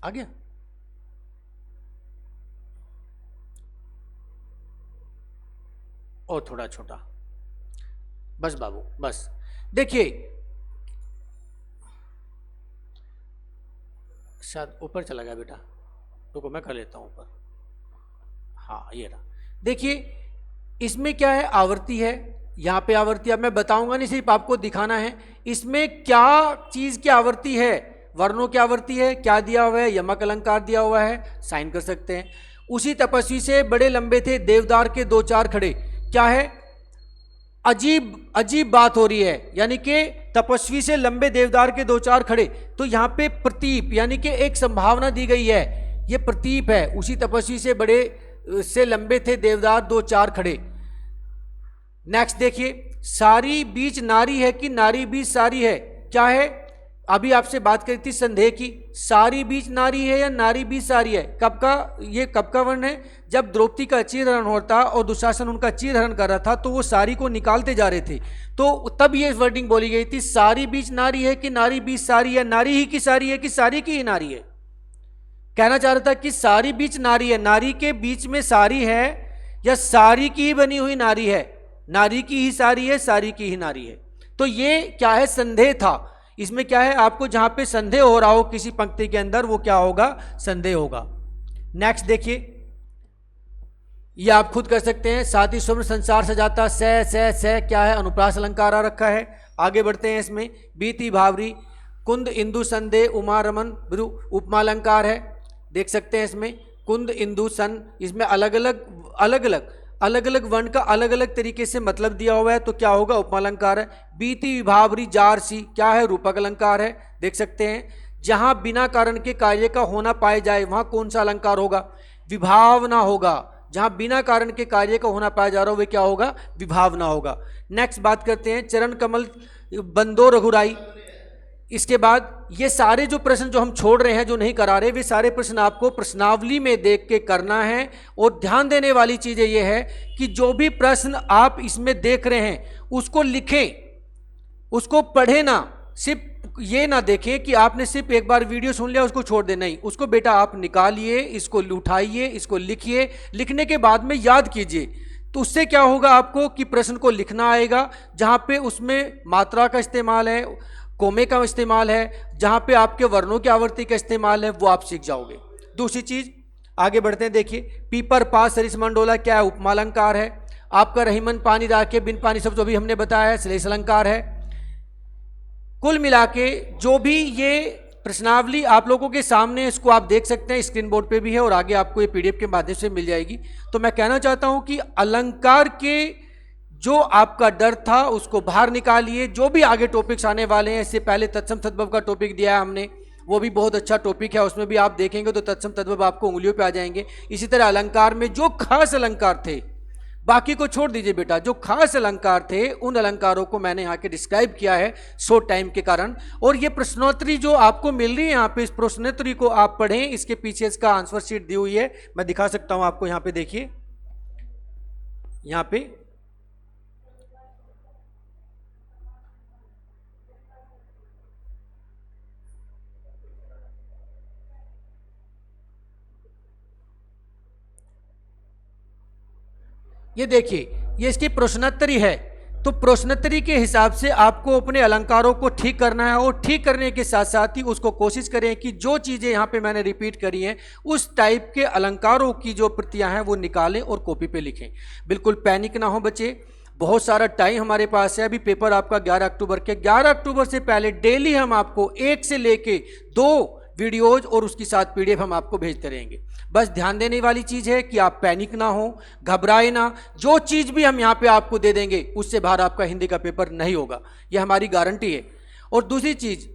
आ गया। और थोड़ा छोटा, बस बाबू बस। देखिए शायद ऊपर चला गया बेटा, रुको मैं कर लेता हूं ऊपर। हाँ ये रहा, देखिए इसमें क्या है, आवृत्ति है। यहाँ पे आवृत्ति, अब मैं बताऊंगा नहीं, सिर्फ आपको दिखाना है इसमें क्या चीज़ की आवृत्ति है। वर्णों की आवृत्ति है, क्या दिया हुआ है, यमक अलंकार दिया हुआ है, साइन कर सकते हैं। उसी तपस्वी से बड़े लंबे थे देवदार के दो चार खड़े। क्या है, अजीब अजीब बात हो रही है, यानी कि तपस्वी से लंबे देवदार के दो चार खड़े। तो यहाँ पे प्रतीप यानी कि एक संभावना दी गई है, ये प्रतीप है। उसी तपस्वी से बड़े से लंबे थे देवदार दो चार खड़े। नेक्स्ट देखिए, सारी बीच नारी है कि नारी बीच सारी है। क्या है, अभी आपसे बात करी थी संदेह की, सारी बीच नारी है या नारी बीच सारी है। कब का, ये कब का वर्ण है, जब द्रौपदी का चीरहरण होता और दुशासन उनका चीरहरण कर रहा था तो वो सारी को निकालते जा रहे थे, तो तब ये वर्डिंग बोली गई थी, सारी बीच नारी है कि नारी बीच सारी है, नारी ही की सारी है कि सारी की ही नारी है। कहना चाह रहा था कि सारी बीच नारी है, नारी के बीच में सारी है या सारी की ही बनी हुई नारी है, नारी की ही सारी है, सारी की ही नारी है। तो ये क्या है, संदेह था। इसमें क्या है, आपको जहां पे संदेह हो रहा हो किसी पंक्ति के अंदर, वो क्या होगा, संदेह होगा। नेक्स्ट देखिए, ये आप खुद कर सकते हैं। साथ ही स्वर्ण संसार सजाता, स क्या है, अनुप्रास अलंकार आ रखा है। आगे बढ़ते हैं, इसमें बीती भावरी, कुंद इंदु संदेह, उमा रमन उपमा अलंकार है, देख सकते हैं। इसमें कुंद इंदु सन, इसमें अलग अलग वर्ण का अलग अलग तरीके से मतलब दिया हुआ है, तो क्या होगा, उपमा अलंकार है। बीती विभावरी जार सी, क्या है, रूपक अलंकार है, देख सकते हैं। जहां बिना कारण के कार्य का होना पाए जाए वहां कौन सा अलंकार होगा, विभावना होगा। जहां बिना कारण के कार्य का होना पाया जा रहा हो वे क्या होगा, विभावना होगा। नेक्स्ट बात करते हैं, चरण कमल बंदो रघुराई। इसके बाद ये सारे जो प्रश्न जो हम छोड़ रहे हैं, जो नहीं करा रहे, वे सारे प्रश्न आपको प्रश्नावली में देख के करना है। और ध्यान देने वाली चीज़ ये है कि जो भी प्रश्न आप इसमें देख रहे हैं उसको लिखें, उसको पढ़े ना, सिर्फ ये ना देखें कि आपने सिर्फ एक बार वीडियो सुन लिया उसको छोड़ दे, नहीं, उसको बेटा आप निकालिए, इसको उठाइए, इसको लिखिए, लिखने के बाद में याद कीजिए। तो उससे क्या होगा आपको कि प्रश्न को लिखना आएगा, जहाँ पे उसमें मात्रा का इस्तेमाल है, कोमे का इस्तेमाल है, जहाँ पे आपके वर्णों की आवृत्ति का इस्तेमाल है, वो आप सीख जाओगे। दूसरी चीज़, आगे बढ़ते हैं, देखिए पीपर पास सरिस मंडोला, क्या है, उपमा अलंकार है। आपका रहीमन पानी राके बिन पानी सब जो भी हमने बताया है, श्लेष अलंकार है। कुल मिला के जो भी ये प्रश्नावली आप लोगों के सामने, इसको आप देख सकते हैं, स्क्रीन बोर्ड पे भी है और आगे आपको ये पीडीएफ के माध्यम से मिल जाएगी। तो मैं कहना चाहता हूं कि अलंकार के जो आपका डर था उसको बाहर निकालिए। जो भी आगे टॉपिक्स आने वाले हैं, इससे पहले तत्सम तद्भव का टॉपिक दिया है हमने, वो भी बहुत अच्छा टॉपिक है, उसमें भी आप देखेंगे तो तत्सम तद्भव आपको उंगलियों पे आ जाएंगे। इसी तरह अलंकार में जो खास अलंकार थे, बाकी को छोड़ दीजिए बेटा, जो खास अलंकार थे उन अलंकारों को मैंने यहाँ के डिस्क्राइब किया है शॉर्ट टाइम के कारण। और ये प्रश्नोत्तरी जो आपको मिल रही है यहाँ पे, इस प्रश्नोत्तरी को आप पढ़ें, इसके पीछे इसका आंसर शीट दी हुई है, मैं दिखा सकता हूँ आपको। यहाँ पे देखिए, यहाँ पे ये देखिए, ये इसकी प्रश्नोत्तरी है। तो प्रश्नोत्तरी के हिसाब से आपको अपने अलंकारों को ठीक करना है, और ठीक करने के साथ साथ ही उसको कोशिश करें कि जो चीज़ें यहाँ पे मैंने रिपीट करी हैं उस टाइप के अलंकारों की जो प्रतियां हैं वो निकालें और कॉपी पे लिखें। बिल्कुल पैनिक ना हो बच्चे, बहुत सारा टाइम हमारे पास है। अभी पेपर आपका 11 अक्टूबर के, 11 अक्टूबर से पहले डेली हम आपको 1 से लेके 2 वीडियोज और उसके साथ पीडीएफ हम आपको भेजते रहेंगे। बस ध्यान देने वाली चीज़ है कि आप पैनिक ना हो, घबराए ना। जो चीज़ भी हम यहाँ पे आपको दे देंगे उससे बाहर आपका हिंदी का पेपर नहीं होगा, ये हमारी गारंटी है। और दूसरी चीज़,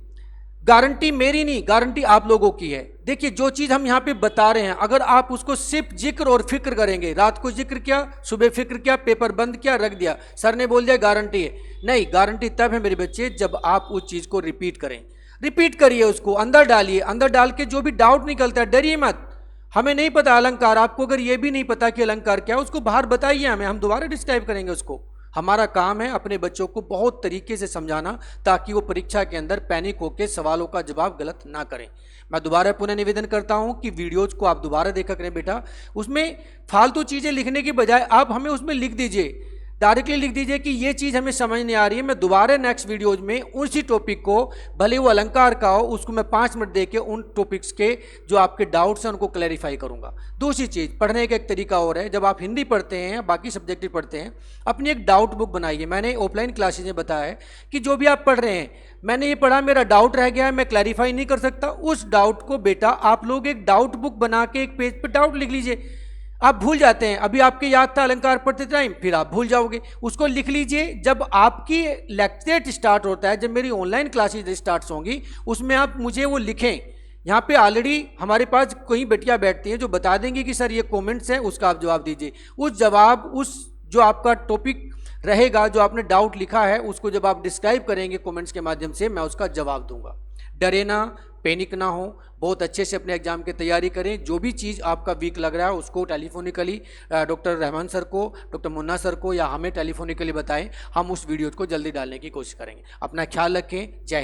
गारंटी मेरी नहीं, गारंटी आप लोगों की है। देखिए, जो चीज़ हम यहाँ पे बता रहे हैं, अगर आप उसको सिर्फ जिक्र और फिक्र करेंगे, रात को जिक्र किया, सुबह फिक्र किया, पेपर बंद किया, रख दिया, सर ने बोल दिया गारंटी है। नहीं, गारंटी तब है मेरे बच्चे जब आप उस चीज़ को रिपीट करें। रिपीट करिए, उसको अंदर डालिए, अंदर डाल के जो भी डाउट निकलता है, डरिए मत। हमें नहीं पता अलंकार, आपको अगर ये भी नहीं पता कि अलंकार क्या है, उसको बाहर बताइए हमें, हम दोबारा डिस्क्राइब करेंगे उसको। हमारा काम है अपने बच्चों को बहुत तरीके से समझाना, ताकि वो परीक्षा के अंदर पैनिक होकर सवालों का जवाब गलत ना करें। मैं दोबारा पुनः निवेदन करता हूं कि वीडियोज को आप दोबारा देखा करें बेटा, उसमें फालतू चीज़ें लिखने की बजाय आप हमें उसमें लिख दीजिए, डायरेक्टली लिख दीजिए कि ये चीज़ हमें समझ नहीं आ रही है। मैं दोबारा नेक्स्ट वीडियोज में उसी टॉपिक को, भले वो अलंकार का हो, उसको मैं 5 मिनट दे के उन टॉपिक्स के जो आपके डाउट्स हैं उनको क्लैरिफाई करूंगा। दूसरी चीज़, पढ़ने का एक तरीका और है, जब आप हिंदी पढ़ते हैं या बाकी सब्जेक्ट पढ़ते हैं, अपनी एक डाउट बुक बनाइए। मैंने ऑफलाइन क्लासेज में बताया है कि जो भी आप पढ़ रहे हैं, मैंने ये पढ़ा, मेरा डाउट रह गया है, मैं क्लैरिफाई नहीं कर सकता, उस डाउट को बेटा आप लोग एक डाउट बुक बना के एक पेज पर डाउट लिख लीजिए। आप भूल जाते हैं, अभी आपके याद था अलंकार पढ़ते टाइम, फिर आप भूल जाओगे, उसको लिख लीजिए। जब आपकी लेक्चर स्टार्ट होता है, जब मेरी ऑनलाइन क्लासेज स्टार्ट होंगी, उसमें आप मुझे वो लिखें। यहाँ पे ऑलरेडी हमारे पास कई बेटियां बैठती हैं जो बता देंगी कि सर ये कमेंट्स हैं, उसका आप जवाब दीजिए। उस जो आपका टॉपिक रहेगा, जो आपने डाउट लिखा है, उसको जब आप डिस्क्राइब करेंगे कमेंट्स के माध्यम से, मैं उसका जवाब दूंगा। डरे ना, पैनिक ना हो, बहुत अच्छे से अपने एग्जाम की तैयारी करें। जो भी चीज़ आपका वीक लग रहा है उसको टेलीफोनिकली डॉक्टर रहमान सर को, डॉक्टर मुन्ना सर को या हमें टेलीफोनिकली बताएं, हम उस वीडियो को जल्दी डालने की कोशिश करेंगे। अपना ख्याल रखें। जय